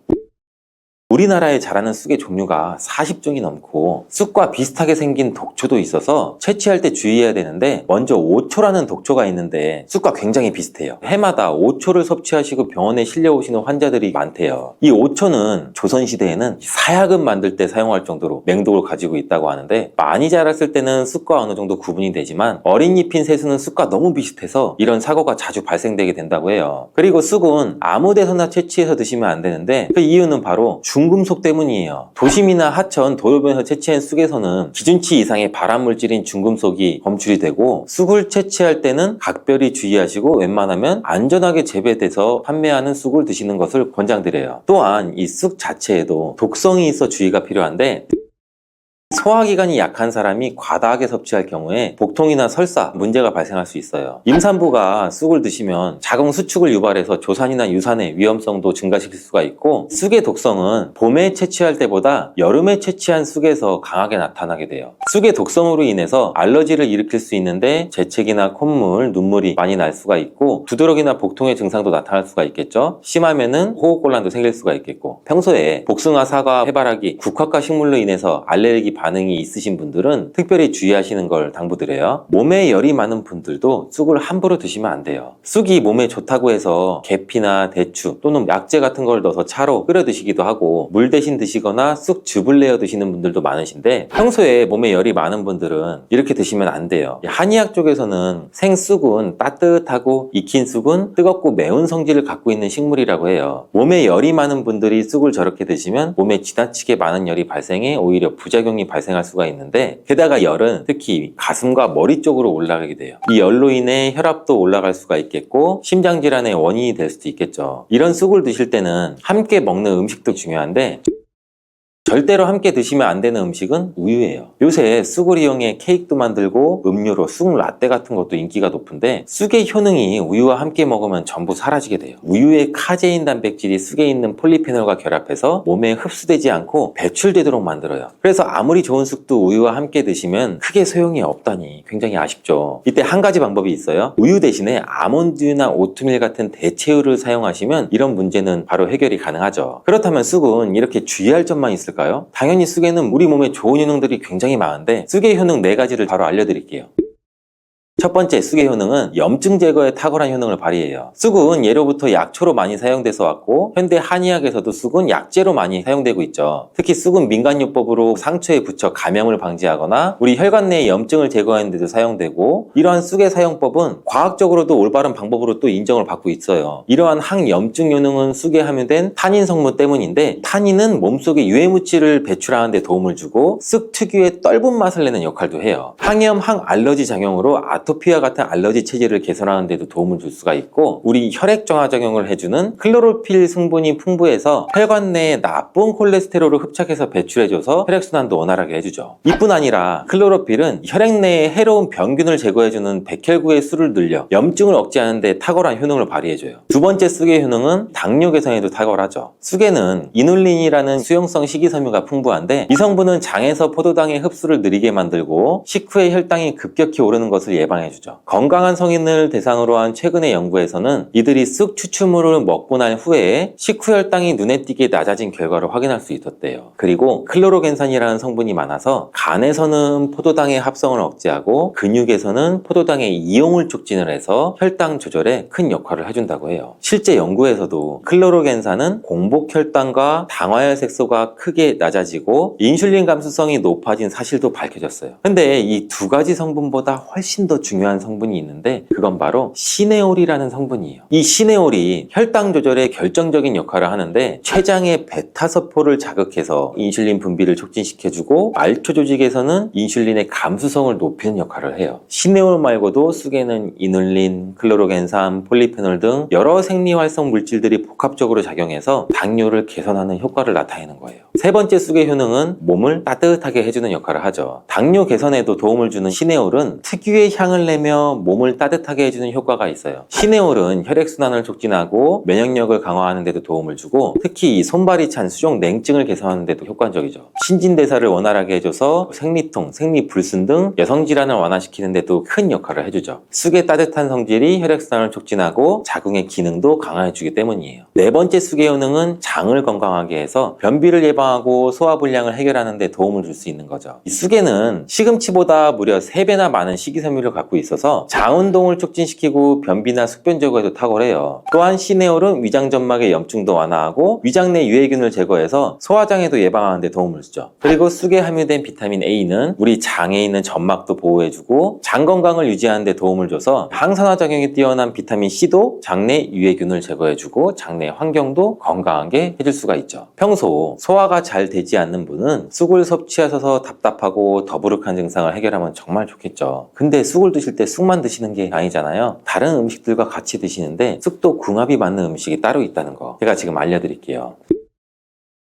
우리나라에 자라는 쑥의 종류가 40종이 넘고 쑥과 비슷하게 생긴 독초도 있어서 채취할 때 주의해야 되는데, 먼저 오초라는 독초가 있는데 쑥과 굉장히 비슷해요. 해마다 오초를 섭취하시고 병원에 실려오시는 환자들이 많대요. 이 오초는 조선시대에는 사약을 만들 때 사용할 정도로 맹독을 가지고 있다고 하는데, 많이 자랐을 때는 쑥과 어느 정도 구분이 되지만 어린 잎인 새순은 쑥과 너무 비슷해서 이런 사고가 자주 발생되게 된다고 해요. 그리고 쑥은 아무 데서나 채취해서 드시면 안 되는데, 그 이유는 바로 중금속 때문이에요. 도심이나 하천, 도로변에서 채취한 쑥에서는 기준치 이상의 발암물질인 중금속이 검출이 되고, 쑥을 채취할 때는 각별히 주의하시고 웬만하면 안전하게 재배돼서 판매하는 쑥을 드시는 것을 권장드려요. 또한 이 쑥 자체에도 독성이 있어 주의가 필요한데, 소화기관이 약한 사람이 과다하게 섭취할 경우에 복통이나 설사, 문제가 발생할 수 있어요. 임산부가 쑥을 드시면 자궁 수축을 유발해서 조산이나 유산의 위험성도 증가시킬 수가 있고, 쑥의 독성은 봄에 채취할 때보다 여름에 채취한 쑥에서 강하게 나타나게 돼요. 쑥의 독성으로 인해서 알러지를 일으킬 수 있는데, 재채기나 콧물, 눈물이 많이 날 수가 있고, 두드러기나 복통의 증상도 나타날 수가 있겠죠. 심하면은 호흡곤란도 생길 수가 있겠고, 평소에 복숭아, 사과, 해바라기, 국화과 식물로 인해서 알레르기 반응이 있으신 분들은 특별히 주의하시는 걸 당부드려요. 몸에 열이 많은 분들도 쑥을 함부로 드시면 안 돼요. 쑥이 몸에 좋다고 해서 계피나 대추 또는 약재 같은 걸 넣어서 차로 끓여 드시기도 하고, 물 대신 드시거나 쑥즙을 내어 드시는 분들도 많으신데, 평소에 몸에 열이 많은 분들은 이렇게 드시면 안 돼요. 한의학 쪽에서는 생쑥은 따뜻하고 익힌 쑥은 뜨겁고 매운 성질을 갖고 있는 식물이라고 해요. 몸에 열이 많은 분들이 쑥을 저렇게 드시면 몸에 지나치게 많은 열이 발생해 오히려 부작용이 발생할 수가 있는데, 게다가 열은 특히 가슴과 머리 쪽으로 올라가게 돼요. 이 열로 인해 혈압도 올라갈 수가 있겠고 심장질환의 원인이 될 수도 있겠죠. 이런 쑥을 드실 때는 함께 먹는 음식도 중요한데, 절대로 함께 드시면 안 되는 음식은 우유예요. 요새 쑥을 이용해 케이크도 만들고 음료로 쑥 라떼 같은 것도 인기가 높은데, 쑥의 효능이 우유와 함께 먹으면 전부 사라지게 돼요. 우유의 카제인 단백질이 쑥에 있는 폴리페놀과 결합해서 몸에 흡수되지 않고 배출되도록 만들어요. 그래서 아무리 좋은 쑥도 우유와 함께 드시면 크게 소용이 없다니 굉장히 아쉽죠. 이때 한 가지 방법이 있어요. 우유 대신에 아몬드유나 오트밀 같은 대체우를 사용하시면 이런 문제는 바로 해결이 가능하죠. 그렇다면 쑥은 이렇게 주의할 점만 있을까요? 당연히 쑥에는 우리 몸에 좋은 효능들이 굉장히 많은데, 쑥의 효능 4가지를 바로 알려드릴게요. 첫 번째, 쑥의 효능은 염증 제거에 탁월한 효능을 발휘해요. 쑥은 예로부터 약초로 많이 사용돼서 왔고, 현대 한의학에서도 쑥은 약재로 많이 사용되고 있죠. 특히 쑥은 민간요법으로 상처에 붙여 감염을 방지하거나 우리 혈관 내의 염증을 제거하는 데도 사용되고, 이러한 쑥의 사용법은 과학적으로도 올바른 방법으로 또 인정을 받고 있어요. 이러한 항염증 효능은 쑥에 함유된 타닌 성분 때문인데, 타닌은 몸속에 유해물질을 배출하는 데 도움을 주고 쑥 특유의 떫은 맛을 내는 역할도 해요. 항염, 항알러지 작용으로 아토피와 같은 알러지 체질을 개선하는 데도 도움을 줄 수가 있고, 우리 혈액 정화 작용을 해주는 클로로필 성분이 풍부해서 혈관 내에 나쁜 콜레스테롤을 흡착해서 배출해줘서 혈액순환도 원활하게 해주죠. 이뿐 아니라 클로로필은 혈액 내에 해로운 병균을 제거해주는 백혈구의 수를 늘려 염증을 억제하는 데 탁월한 효능을 발휘해줘요. 두 번째 쑥의 효능은 당뇨 개선에도 탁월하죠. 쑥에는 이눌린이라는 수용성 식이섬유가 풍부한데, 이 성분은 장에서 포도당의 흡수를 느리게 만들고 식후에 혈당이 급격히 오르는 것을 예방해주죠. 건강한 성인을 대상으로 한 최근의 연구에서는 이들이 쑥 추출물을 먹고 난 후에 식후 혈당이 눈에 띄게 낮아진 결과를 확인할 수 있었대요. 그리고 클로로겐산이라는 성분이 많아서 간에서는 포도당의 합성을 억제하고 근육에서는 포도당의 이용을 촉진을 해서 혈당 조절에 큰 역할을 해준다고 해요. 실제 연구에서도 클로로겐산은 공복 혈당과 당화혈 색소가 크게 낮아지고 인슐린 감수성이 높아진 사실도 밝혀졌어요. 근데 이 2가지 성분보다 훨씬 더 중요한 성분이 있는데, 그건 바로 시네올이라는 성분이에요. 이 시네올이 혈당 조절에 결정적인 역할을 하는데, 췌장의 베타서포를 자극해서 인슐린 분비를 촉진시켜주고 말초 조직에서는 인슐린의 감수성을 높이는 역할을 해요. 시네올 말고도 쑥에는 이눌린, 클로로겐산, 폴리페놀 등 여러 생리활성 물질들이 복합적으로 작용해서 당뇨를 개선하는 효과를 나타내는 거예요. 세 번째 쑥의 효능은 몸을 따뜻하게 해주는 역할을 하죠. 당뇨 개선에도 도움을 주는 시네올은 특유의 향을 향을 내며 몸을 따뜻하게 해주는 효과가 있어요. 시네올은 혈액순환을 촉진하고 면역력을 강화하는 데도 도움을 주고 특히 이 손발이 찬 수족 냉증을 개선하는 데도 효과적이죠. 신진대사를 원활하게 해줘서 생리통, 생리불순 등 여성질환을 완화시키는 데도 큰 역할을 해주죠. 쑥의 따뜻한 성질이 혈액순환을 촉진하고 자궁의 기능도 강화해주기 때문이에요. 네 번째 쑥의 효능은 장을 건강하게 해서 변비를 예방하고 소화불량을 해결하는 데 도움을 줄 수 있는 거죠. 이 쑥에는 시금치보다 무려 3배나 많은 식이섬유를 갖고 있어서 장운동을 촉진시키고 변비나 숙변 제거에도 탁월해요. 또한 시네올은 위장점막의 염증도 완화하고 위장 내 유해균을 제거해서 소화장애도 예방하는 데 도움을 주죠. 그리고 쑥에 함유된 비타민 A는 우리 장에 있는 점막도 보호해주고 장 건강을 유지하는 데 도움을 줘서 항산화 작용이 뛰어난 비타민 C도 장내 유해균을 제거해주고 장내 환경도 건강하게 해줄 수가 있죠. 평소 소화가 잘 되지 않는 분은 쑥을 섭취하셔서 답답하고 더부룩한 증상을 해결하면 정말 좋겠죠. 근데 쑥을 드실 때 쑥만 드시는 게 아니잖아요. 다른 음식들과 같이 드시는데 쑥도 궁합이 맞는 음식이 따로 있다는 거 제가 지금 알려드릴게요.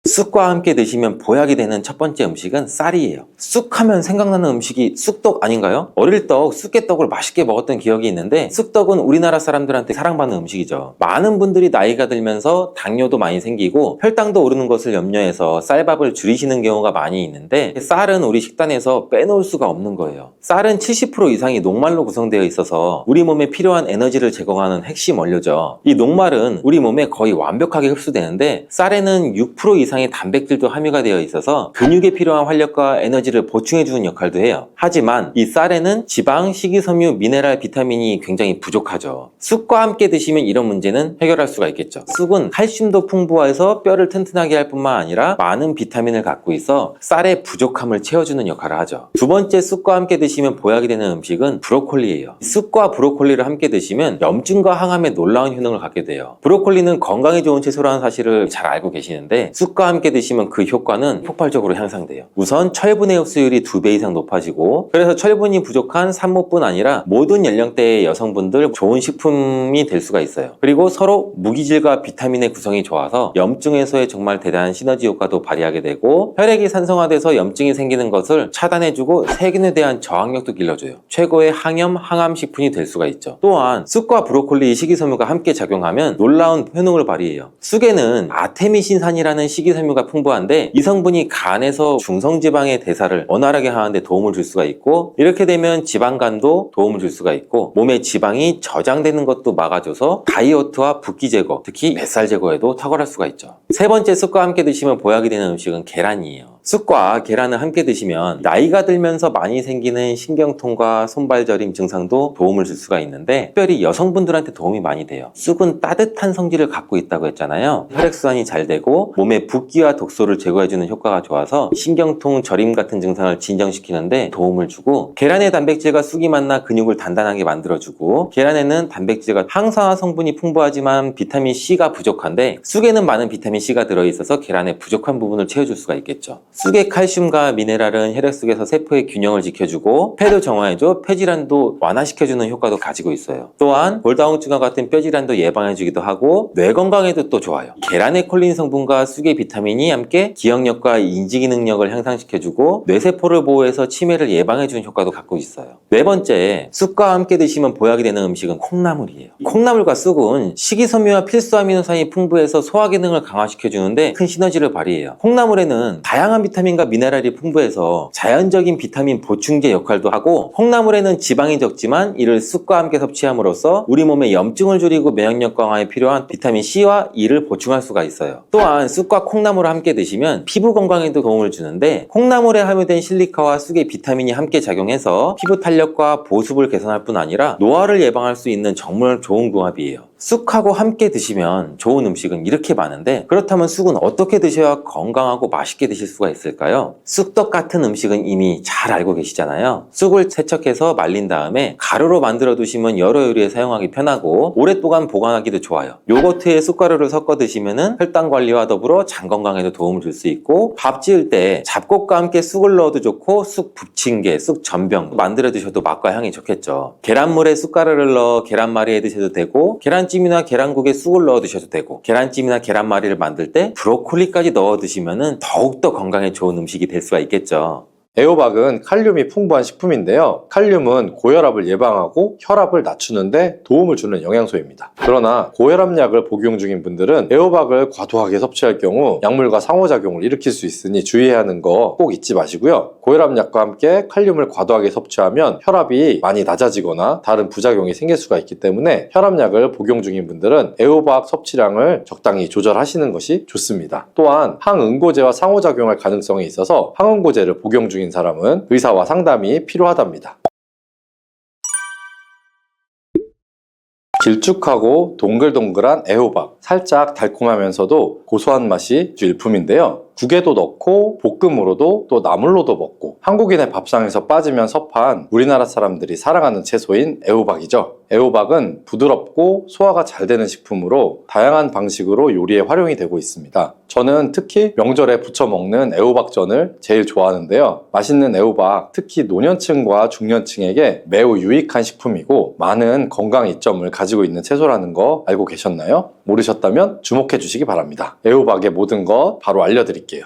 쑥과 함께 드시면 보약이 되는 첫 번째 음식은 쌀이에요. 쑥하면 생각나는 음식이 쑥떡 아닌가요? 어릴 적 쑥개떡을 맛있게 먹었던 기억이 있는데 쑥떡은 우리나라 사람들한테 사랑받는 음식이죠. 많은 분들이 나이가 들면서 당뇨도 많이 생기고 혈당도 오르는 것을 염려해서 쌀밥을 줄이시는 경우가 많이 있는데 쌀은 우리 식단에서 빼놓을 수가 없는 거예요. 쌀은 70% 이상이 녹말로 구성되어 있어서 우리 몸에 필요한 에너지를 제공하는 핵심 원료죠. 이 녹말은 우리 몸에 거의 완벽하게 흡수되는데 쌀에는 6% 이상의 단백질도 함유가 되어 있어서 근육에 필요한 활력과 에너지를 보충해주는 역할도 해요. 하지만 이 쌀에는 지방, 식이섬유, 미네랄, 비타민이 굉장히 부족하죠. 쑥과 함께 드시면 이런 문제는 해결할 수가 있겠죠. 쑥은 칼슘도 풍부해서 뼈를 튼튼하게 할 뿐만 아니라 많은 비타민을 갖고 있어 쌀의 부족함을 채워주는 역할을 하죠. 두 번째 쑥과 함께 드시면 보약이 되는 음식은 브로콜리예요. 쑥과 브로콜리를 함께 드시면 염증과 항암에 놀라운 효능을 갖게 돼요. 브로콜리는 건강에 좋은 채소라는 사실을 잘 알고 계시는데 쑥과 함께 드시면 그 효과는 폭발적으로 향상돼요. 우선 철분의 흡수율이 2배 이상 높아지고 그래서 철분이 부족한 산모뿐 아니라 모든 연령대의 여성분들 좋은 식품이 될 수가 있어요. 그리고 서로 무기질과 비타민의 구성이 좋아서 염증 해소에 정말 대단한 시너지 효과도 발휘하게 되고 혈액이 산성화돼서 염증이 생기는 것을 차단해주고 세균에 대한 저항력도 길러줘요. 최고의 항염, 항암 식품이 될 수가 있죠. 또한 쑥과 브로콜리, 식이섬유가 함께 작용하면 놀라운 효능을 발휘해요. 쑥에는 아테미신산이라는 식이섬유가 풍부한데 이 성분이 간에서 중성지방의 대사를 원활하게 하는데 도움을 줄 수가 있고 이렇게 되면 지방간도 도움을 줄 수가 있고 몸에 지방이 저장되는 것도 막아줘서 다이어트와 붓기 제거, 특히 뱃살 제거에도 탁월할 수가 있죠. 세 번째 쑥과 함께 드시면 보약이 되는 음식은 계란이에요. 쑥과 계란을 함께 드시면 나이가 들면서 많이 생기는 신경통과 손발 저림 증상도 도움을 줄 수가 있는데 특별히 여성분들한테 도움이 많이 돼요. 쑥은 따뜻한 성질을 갖고 있다고 했잖아요. 혈액순환이 잘 되고 몸에 붓기와 독소를 제거해주는 효과가 좋아서 신경통, 저림 같은 증상을 진정시키는데 도움을 주고 계란의 단백질과 쑥이 만나 근육을 단단하게 만들어주고 계란에는 단백질과 항산화 성분이 풍부하지만 비타민 C가 부족한데 쑥에는 많은 비타민 C가 들어있어서 계란의 부족한 부분을 채워줄 수가 있겠죠. 쑥의 칼슘과 미네랄은 혈액 속에서 세포의 균형을 지켜주고 폐도 정화해줘 폐질환도 완화시켜주는 효과도 가지고 있어요. 또한 골다공증과 같은 뼈질환도 예방해주기도 하고 뇌 건강에도 또 좋아요. 계란의 콜린 성분과 쑥의 비타민이 함께 기억력과 인지 기능력을 향상시켜주고 뇌세포를 보호해서 치매를 예방해주는 효과도 갖고 있어요. 네 번째, 쑥과 함께 드시면 보약이 되는 음식은 콩나물이에요. 콩나물과 쑥은 식이섬유와 필수 아미노산이 풍부해서 소화 기능을 강화시켜주는데 큰 시너지를 발휘해요. 콩나물에는 다양한 비타민과 미네랄이 풍부해서 자연적인 비타민 보충제 역할도 하고 콩나물에는 지방이 적지만 이를 쑥과 함께 섭취함으로써 우리 몸의 염증을 줄이고 면역력 강화에 필요한 비타민 C와 E를 보충할 수가 있어요. 또한 쑥과 콩나물을 함께 드시면 피부 건강에도 도움을 주는데 콩나물에 함유된 실리카와 쑥의 비타민이 함께 작용해서 피부 탄력과 보습을 개선할 뿐 아니라 노화를 예방할 수 있는 정말 좋은 궁합이에요. 쑥하고 함께 드시면 좋은 음식은 이렇게 많은데 그렇다면 쑥은 어떻게 드셔야 건강하고 맛있게 드실 수가 있을까요? 쑥떡 같은 음식은 이미 잘 알고 계시잖아요. 쑥을 세척해서 말린 다음에 가루로 만들어 두시면 여러 요리에 사용하기 편하고 오랫동안 보관하기도 좋아요. 요거트에 쑥가루를 섞어 드시면 혈당 관리와 더불어 장 건강에도 도움을 줄 수 있고 밥 지을 때 잡곡과 함께 쑥을 넣어도 좋고 쑥 부침개, 쑥 전병 만들어 드셔도 맛과 향이 좋겠죠. 계란물에 쑥가루를 넣어 계란말이 해 드셔도 되고 계란찜이나 계란국에 쑥을 넣어 드셔도 되고 계란찜이나 계란말이를 만들 때 브로콜리까지 넣어 드시면 더욱더 건강에 좋은 음식이 될 수가 있겠죠. 애호박은 칼륨이 풍부한 식품인데요. 칼륨은 고혈압을 예방하고 혈압을 낮추는데 도움을 주는 영양소입니다. 그러나 고혈압약을 복용 중인 분들은 애호박을 과도하게 섭취할 경우 약물과 상호작용을 일으킬 수 있으니 주의해야 하는 거 꼭 잊지 마시고요. 고혈압약과 함께 칼륨을 과도하게 섭취하면 혈압이 많이 낮아지거나 다른 부작용이 생길 수가 있기 때문에 혈압약을 복용 중인 분들은 애호박 섭취량을 적당히 조절하시는 것이 좋습니다. 또한 항응고제와 상호작용할 가능성이 있어서 항응고제를 복용 중인 사람은 의사와 상담이 필요하답니다. 길쭉하고 동글동글한 애호박, 살짝 달콤하면서도 고소한 맛이 일품인데요. 국에도 넣고 볶음으로도 또 나물로도 먹고 한국인의 밥상에서 빠지면 섭한 우리나라 사람들이 사랑하는 채소인 애호박이죠. 애호박은 부드럽고 소화가 잘 되는 식품으로 다양한 방식으로 요리에 활용이 되고 있습니다. 저는 특히 명절에 부쳐 먹는 애호박전을 제일 좋아하는데요. 맛있는 애호박, 특히 노년층과 중년층에게 매우 유익한 식품이고 많은 건강 이점을 가지고 있는 채소라는 거 알고 계셨나요? 모르셨다면 주목해 주시기 바랍니다. 애호박의 모든 것 바로 알려드릴게요.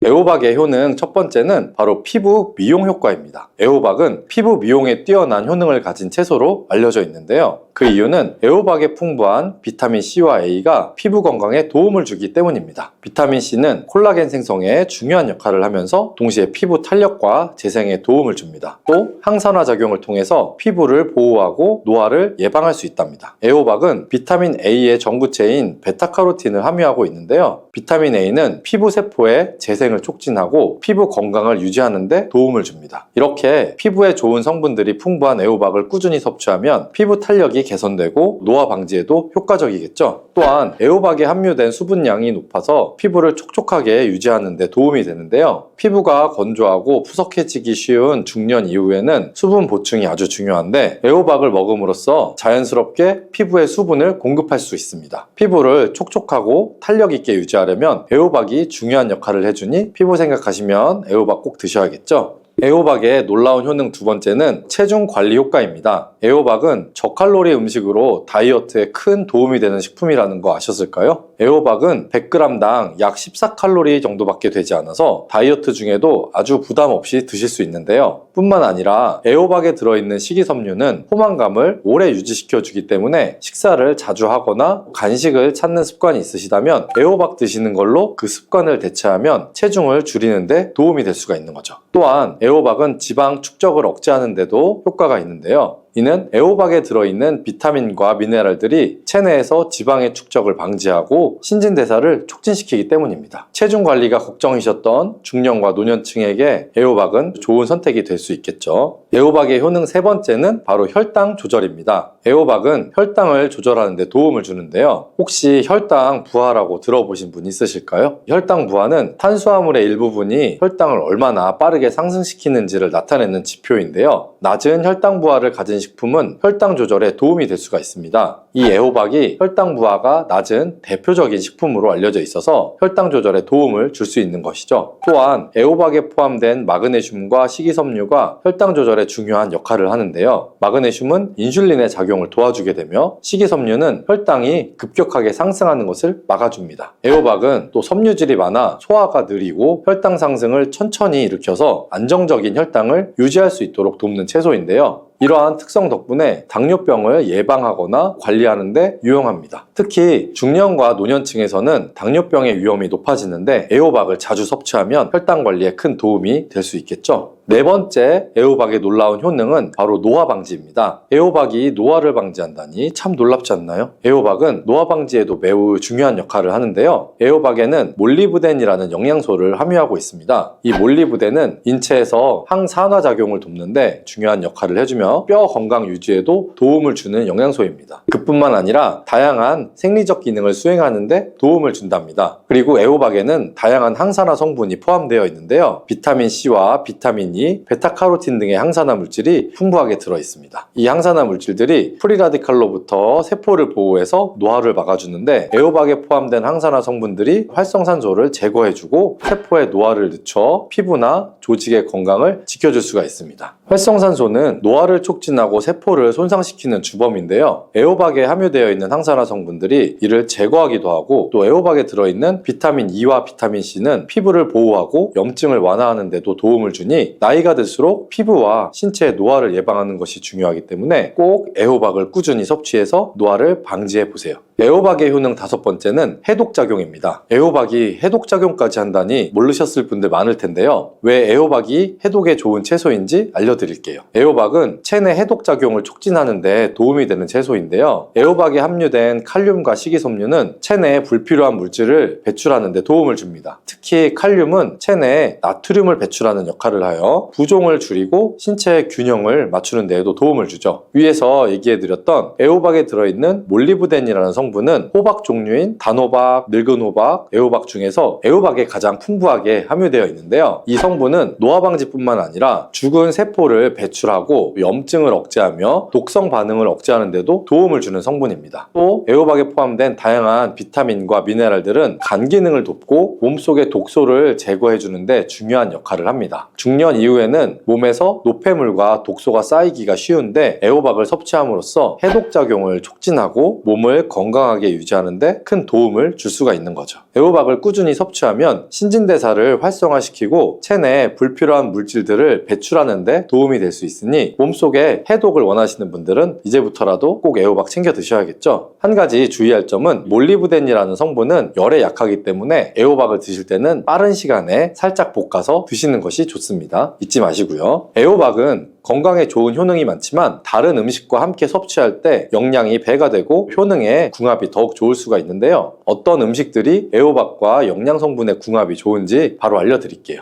애호박의 효능 첫 번째는 바로 피부 미용 효과입니다. 애호박은 피부 미용에 뛰어난 효능을 가진 채소로 알려져 있는데요. 그 이유는 애호박에 풍부한 비타민 C와 A가 피부 건강에 도움을 주기 때문입니다. 비타민 C는 콜라겐 생성에 중요한 역할을 하면서 동시에 피부 탄력과 재생에 도움을 줍니다. 또 항산화 작용을 통해서 피부를 보호하고 노화를 예방할 수 있답니다. 애호박은 비타민 A의 전구체인 베타카로틴을 함유하고 있는데요. 비타민 A는 피부 세포의 재생을 촉진하고 피부 건강을 유지하는 데 도움을 줍니다. 이렇게 피부에 좋은 성분들이 풍부한 애호박을 꾸준히 섭취하면 피부 탄력이 개선되고 노화 방지에도 효과적이겠죠. 또한 애호박에 함유된 수분량이 높아서 피부를 촉촉하게 유지하는 데 도움이 되는데요. 피부가 건조하고 푸석해지기 쉬운 중년 이후에는 수분 보충이 아주 중요한데 애호박을 먹음으로써 자연스럽게 피부에 수분을 공급할 수 있습니다. 피부를 촉촉하고 탄력 있게 유지하려면 애호박이 중요한 역할을 해주니 피부 생각하시면 애호박 꼭 드셔야겠죠. 애호박의 놀라운 효능 두 번째는 체중 관리 효과입니다. 애호박은 저칼로리 음식으로 다이어트에 큰 도움이 되는 식품이라는 거 아셨을까요? 애호박은 100g당 약 14칼로리 정도밖에 되지 않아서 다이어트 중에도 아주 부담 없이 드실 수 있는데요. 뿐만 아니라 애호박에 들어있는 식이섬유는 포만감을 오래 유지시켜주기 때문에 식사를 자주 하거나 간식을 찾는 습관이 있으시다면 애호박 드시는 걸로 그 습관을 대체하면 체중을 줄이는 데 도움이 될 수가 있는 거죠. 또한 애호박은 지방 축적을 억제하는 데도 효과가 있는데요. 이는 애호박에 들어있는 비타민과 미네랄들이 체내에서 지방의 축적을 방지하고 신진대사를 촉진시키기 때문입니다. 체중 관리가 걱정이셨던 중년과 노년층에게 애호박은 좋은 선택이 될 수 있겠죠. 애호박의 효능 세 번째는 바로 혈당 조절입니다. 애호박은 혈당을 조절하는 데 도움을 주는데요. 혹시 혈당 부하라고 들어보신 분 있으실까요? 혈당 부하는 탄수화물의 일부분이 혈당을 얼마나 빠르게 상승시키는지를 나타내는 지표인데요. 낮은 혈당 부하를 가진 식품은 혈당 조절에 도움이 될 수가 있습니다. 이 애호박이 혈당 부하가 낮은 대표적인 식품으로 알려져 있어서 혈당 조절에 도움을 줄 수 있는 것이죠. 또한 애호박에 포함된 마그네슘과 식이섬유가 혈당 조절에 중요한 역할을 하는데요. 마그네슘은 인슐린의 작용을 도와주게 되며 식이섬유는 혈당이 급격하게 상승하는 것을 막아줍니다. 애호박은 또 섬유질이 많아 소화가 느리고 혈당 상승을 천천히 일으켜서 안정적인 혈당을 유지할 수 있도록 돕는 채소인데요. 이러한 특성 덕분에 당뇨병을 예방하거나 관리하는 데 유용합니다. 특히 중년과 노년층에서는 당뇨병의 위험이 높아지는데 애호박을 자주 섭취하면 혈당 관리에 큰 도움이 될 수 있겠죠. 네 번째 애호박의 놀라운 효능은 바로 노화 방지입니다. 애호박이 노화를 방지한다니 참 놀랍지 않나요? 애호박은 노화 방지에도 매우 중요한 역할을 하는데요. 애호박에는 몰리브덴이라는 영양소를 함유하고 있습니다. 이 몰리브덴은 인체에서 항산화 작용을 돕는데 중요한 역할을 해주며 뼈 건강 유지에도 도움을 주는 영양소입니다. 그뿐만 아니라 다양한 생리적 기능을 수행하는 데 도움을 준답니다. 그리고 애호박에는 다양한 항산화 성분이 포함되어 있는데요. 비타민 C와 비타민 E, 베타카로틴 등의 항산화 물질이 풍부하게 들어있습니다. 이 항산화 물질들이 프리라디칼로부터 세포를 보호해서 노화를 막아주는데 애호박에 포함된 항산화 성분들이 활성산소를 제거해주고 세포의 노화를 늦춰 피부나 조직의 건강을 지켜줄 수가 있습니다. 활성산소는 노화를 촉진하고 세포를 손상시키는 주범인데요. 애호박에 함유되어 있는 항산화 성분들이 이를 제거하기도 하고, 또 애호박에 들어있는 비타민 E와 비타민 C는 피부를 보호하고 염증을 완화하는 데도 도움을 주니 나이가 들수록 피부와 신체의 노화를 예방하는 것이 중요하기 때문에 꼭 애호박을 꾸준히 섭취해서 노화를 방지해 보세요. 애호박의 효능 5번째는 해독작용입니다. 애호박이 해독작용까지 한다니 모르셨을 분들 많을 텐데요. 왜 애호박이 해독에 좋은 채소인지 알려드릴게요. 애호박은 체내 해독작용을 촉진하는 데 도움이 되는 채소인데요. 애호박에 함유된 칼륨과 식이섬유는 체내에 불필요한 물질을 배출하는 데 도움을 줍니다. 특히 칼륨은 체내에 나트륨을 배출하는 역할을 하여 부종을 줄이고 신체의 균형을 맞추는 데에도 도움을 주죠. 위에서 얘기해드렸던 애호박에 들어있는 몰리브덴이라는 성분은 호박 종류인 단호박, 늙은 호박, 애호박 중에서 애호박에 가장 풍부하게 함유되어 있는데요. 이 성분은 노화 방지뿐만 아니라 죽은 세포를 배출하고 염증을 억제하며 독성 반응을 억제하는 데도 도움을 주는 성분입니다. 또 애호박에 포함된 다양한 비타민과 미네랄들은 간 기능을 돕고 몸속의 독소를 제거해 주는데 중요한 역할을 합니다. 중년 이후에는 몸에서 노폐물과 독소가 쌓이기가 쉬운데 애호박을 섭취함으로써 해독작용을 촉진하고 몸을 건강하게 유지하는 데 큰 도움을 줄 수가 있는 거죠. 애호박을 꾸준히 섭취하면 신진대사를 활성화시키고 체내에 불필요한 물질들을 배출하는 데 도움이 될 수 있으니 몸속에 해독을 원하시는 분들은 이제부터라도 꼭 애호박 챙겨 드셔야겠죠. 한 가지 주의할 점은 몰리브덴이라는 성분은 열에 약하기 때문에 애호박을 드실 때는 빠른 시간에 살짝 볶아서 드시는 것이 좋습니다. 잊지 마시고요. 애호박은 건강에 좋은 효능이 많지만 다른 음식과 함께 섭취할 때 영양이 배가 되고 효능에 궁합이 더욱 좋을 수가 있는데요. 어떤 음식들이 애호박과 영양 성분의 궁합이 좋은지 바로 알려드릴게요.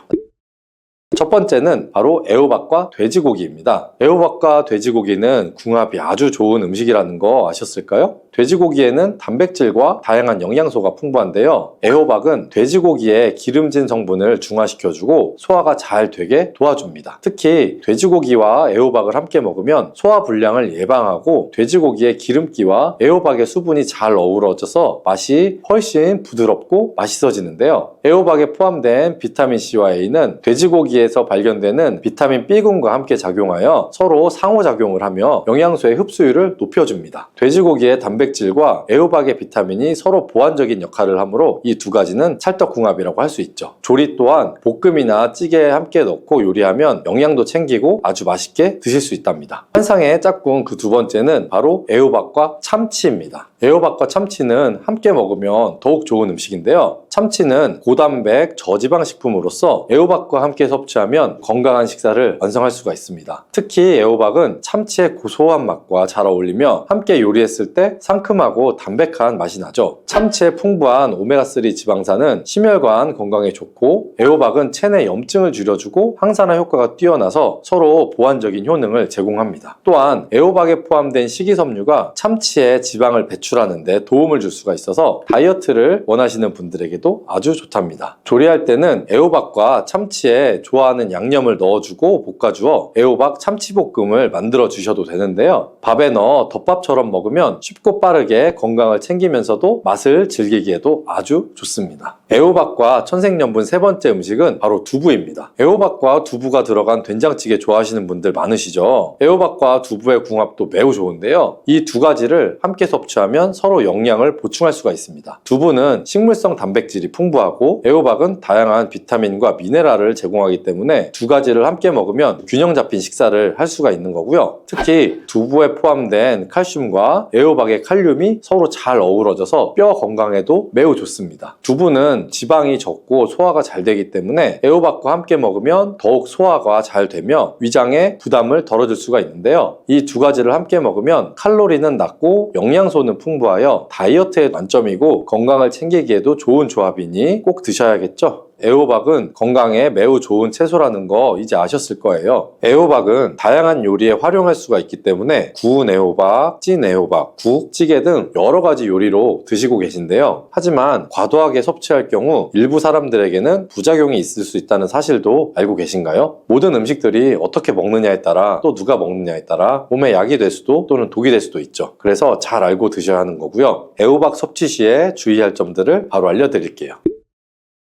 첫 번째는 바로 애호박과 돼지고기입니다. 애호박과 돼지고기는 궁합이 아주 좋은 음식이라는 거 아셨을까요? 돼지고기에는 단백질과 다양한 영양소가 풍부한데요. 애호박은 돼지고기의 기름진 성분을 중화시켜주고 소화가 잘 되게 도와줍니다. 특히 돼지고기와 애호박을 함께 먹으면 소화불량을 예방하고 돼지고기의 기름기와 애호박의 수분이 잘 어우러져서 맛이 훨씬 부드럽고 맛있어지는데요. 애호박에 포함된 비타민C와 A는 돼지고기에서 발견되는 비타민 B군과 함께 작용하여 서로 상호작용을 하며 영양소의 흡수율을 높여줍니다. 돼지고기의 단백질과 애호박의 비타민이 서로 보완적인 역할을 하므로 이 두 가지는 찰떡궁합이라고 할 수 있죠. 조리 또한 볶음이나 찌개에 함께 넣고 요리하면 영양도 챙기고 아주 맛있게 드실 수 있답니다. 한상의 짝꿍 그 두 번째는 바로 애호박과 참치입니다. 애호박과 참치는 함께 먹으면 더욱 좋은 음식인데요. 참치는 고단백, 저지방 식품으로서 애호박과 함께 섭취하면 건강한 식사를 완성할 수가 있습니다. 특히 애호박은 참치의 고소한 맛과 잘 어울리며 함께 요리했을 때 상큼하고 담백한 맛이 나죠. 참치의 풍부한 오메가3 지방산은 심혈관 건강에 좋고 애호박은 체내 염증을 줄여주고 항산화 효과가 뛰어나서 서로 보완적인 효능을 제공합니다. 또한 애호박에 포함된 식이섬유가 참치의 지방을 배출하는 데 도움을 줄 수가 있어서 다이어트를 원하시는 분들에게도 아주 좋답니다. 조리할 때는 애호박과 참치에 좋아하는 양념을 넣어주고 볶아주어 애호박 참치볶음을 만들어 주셔도 되는데요. 밥에 넣어 덮밥처럼 먹으면 쉽고 빠르게 건강을 챙기면서도 맛을 즐기기에도 아주 좋습니다. 애호박과 천생연분 세 번째 음식은 바로 두부입니다. 애호박과 두부가 들어간 된장찌개 좋아하시는 분들 많으시죠? 애호박과 두부의 궁합도 매우 좋은데요. 이 두 가지를 함께 섭취하면 서로 영양을 보충할 수가 있습니다. 두부는 식물성 단백질이 풍부하고 애호박은 다양한 비타민과 미네랄을 제공하기 때문에 두 가지를 함께 먹으면 균형 잡힌 식사를 할 수가 있는 거고요. 특히 두부에 포함된 칼슘과 애호박의 칼륨이 서로 잘 어우러져서 뼈 건강에도 매우 좋습니다. 두부는 지방이 적고 소화가 잘 되기 때문에 애호박과 함께 먹으면 더욱 소화가 잘 되며 위장에 부담을 덜어줄 수가 있는데요. 이 두 가지를 함께 먹으면 칼로리는 낮고 영양소는 풍부하여 다이어트에 만점이고 건강을 챙기기에도 좋은 조합이니 꼭 드셔야겠죠? 애호박은 건강에 매우 좋은 채소라는 거 이제 아셨을 거예요. 애호박은 다양한 요리에 활용할 수가 있기 때문에 구운 애호박, 찐 애호박, 국, 찌개 등 여러 가지 요리로 드시고 계신데요. 하지만 과도하게 섭취할 경우 일부 사람들에게는 부작용이 있을 수 있다는 사실도 알고 계신가요? 모든 음식들이 어떻게 먹느냐에 따라 또 누가 먹느냐에 따라 몸에 약이 될 수도 또는 독이 될 수도 있죠. 그래서 잘 알고 드셔야 하는 거고요. 애호박 섭취 시에 주의할 점들을 바로 알려드릴게요.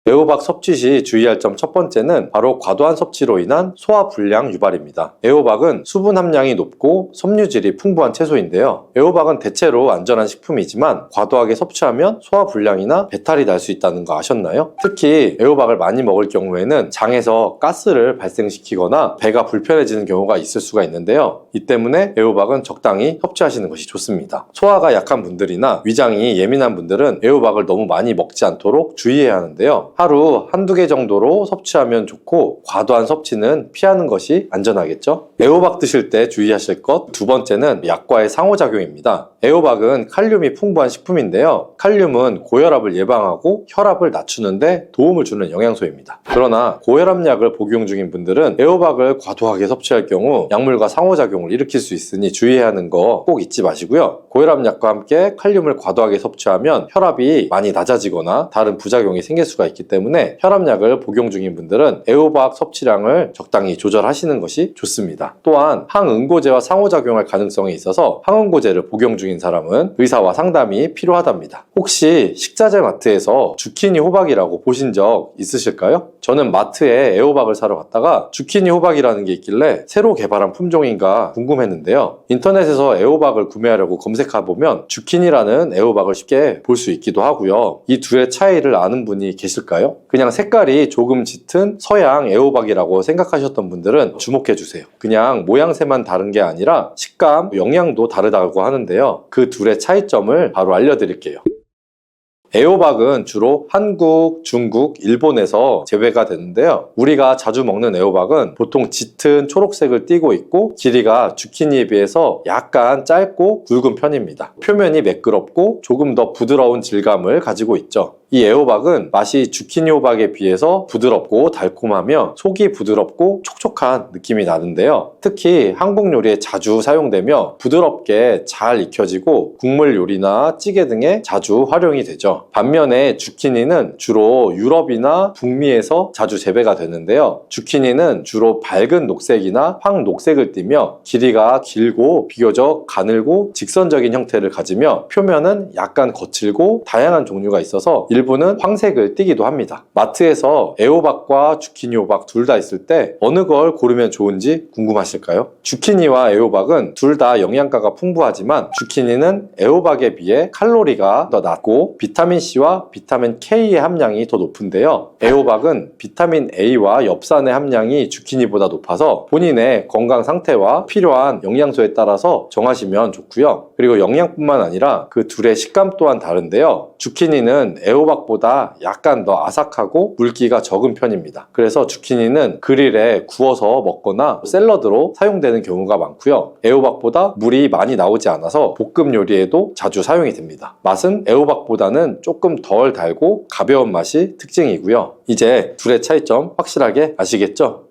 애호박 섭취 시 주의할 점 첫 번째는 바로 과도한 섭취로 인한 소화불량 유발입니다. 애호박은 수분 함량이 높고 섬유질이 풍부한 채소인데요. 애호박은 대체로 안전한 식품이지만 과도하게 섭취하면 소화불량이나 배탈이 날 수 있다는 거 아셨나요? 특히 애호박을 많이 먹을 경우에는 장에서 가스를 발생시키거나 배가 불편해지는 경우가 있을 수가 있는데요. 이 때문에 애호박은 적당히 섭취하시는 것이 좋습니다. 소화가 약한 분들이나 위장이 예민한 분들은 애호박을 너무 많이 먹지 않도록 주의해야 하는데요. 하루 한두 개 정도로 섭취하면 좋고 과도한 섭취는 피하는 것이 안전하겠죠? 애호박 드실 때 주의하실 것 두 번째는 약과의 상호작용입니다. 애호박은 칼륨이 풍부한 식품인데요. 칼륨은 고혈압을 예방하고 혈압을 낮추는데 도움을 주는 영양소입니다. 그러나 고혈압약을 복용 중인 분들은 애호박을 과도하게 섭취할 경우 약물과 상호작용을 일으킬 수 있으니 주의해야 하는 거 꼭 잊지 마시고요. 고혈압약과 함께 칼륨을 과도하게 섭취하면 혈압이 많이 낮아지거나 다른 부작용이 생길 수가 있기 때문에 혈압약을 복용 중인 분들은 애호박 섭취량을 적당히 조절하시는 것이 좋습니다. 또한 항응고제와 상호작용할 가능성이 있어서 항응고제를 복용 중인 사람은 의사와 상담이 필요하답니다. 혹시 식자재 마트에서 주키니 호박이라고 보신 적 있으실까요? 저는 마트에 애호박을 사러 갔다가 주키니 호박이라는 게 있길래 새로 개발한 품종인가 궁금했는데요. 인터넷에서 애호박을 구매하려고 검색해보면 주키니라는 애호박을 쉽게 볼 수 있기도 하고요. 이 둘의 차이를 아는 분이 계실까요? 그냥 색깔이 조금 짙은 서양 애호박이라고 생각하셨던 분들은 주목해주세요. 그냥 모양새만 다른 게 아니라 식감, 영양도 다르다고 하는데요. 그 둘의 차이점을 바로 알려드릴게요. 애호박은 주로 한국, 중국, 일본에서 재배가 되는데요. 우리가 자주 먹는 애호박은 보통 짙은 초록색을 띠고 있고 길이가 주키니에 비해서 약간 짧고 굵은 편입니다. 표면이 매끄럽고 조금 더 부드러운 질감을 가지고 있죠. 이 애호박은 맛이 주키니 호박에 비해서 부드럽고 달콤하며 속이 부드럽고 촉촉한 느낌이 나는데요. 특히 한국 요리에 자주 사용되며 부드럽게 잘 익혀지고 국물 요리나 찌개 등에 자주 활용이 되죠. 반면에 주키니는 주로 유럽이나 북미에서 자주 재배가 되는데요. 주키니는 주로 밝은 녹색이나 황녹색을 띠며 길이가 길고 비교적 가늘고 직선적인 형태를 가지며 표면은 약간 거칠고 다양한 종류가 있어서 일부는 황색을 띠기도 합니다. 마트에서 애호박과 주키니 호박 둘 다 있을 때 어느 걸 고르면 좋은지 궁금하실까요? 주키니와 애호박은 둘 다 영양가가 풍부하지만 주키니는 애호박에 비해 칼로리가 더 낮고 비타민C와 비타민 K의 함량이 더 높은데요. 애호박은 비타민 A와 엽산의 함량이 주키니보다 높아서 본인의 건강 상태와 필요한 영양소에 따라서 정하시면 좋고요. 그리고 영양뿐만 아니라 그 둘의 식감 또한 다른데요. 주키니는 애호박보다 약간 더 아삭하고 물기가 적은 편입니다. 그래서 주키니는 그릴에 구워서 먹거나 샐러드로 사용되는 경우가 많고요. 애호박보다 물이 많이 나오지 않아서 볶음 요리에도 자주 사용이 됩니다. 맛은 애호박보다는 조금 덜 달고 가벼운 맛이 특징이고요. 이제 둘의 차이점 확실하게 아시겠죠?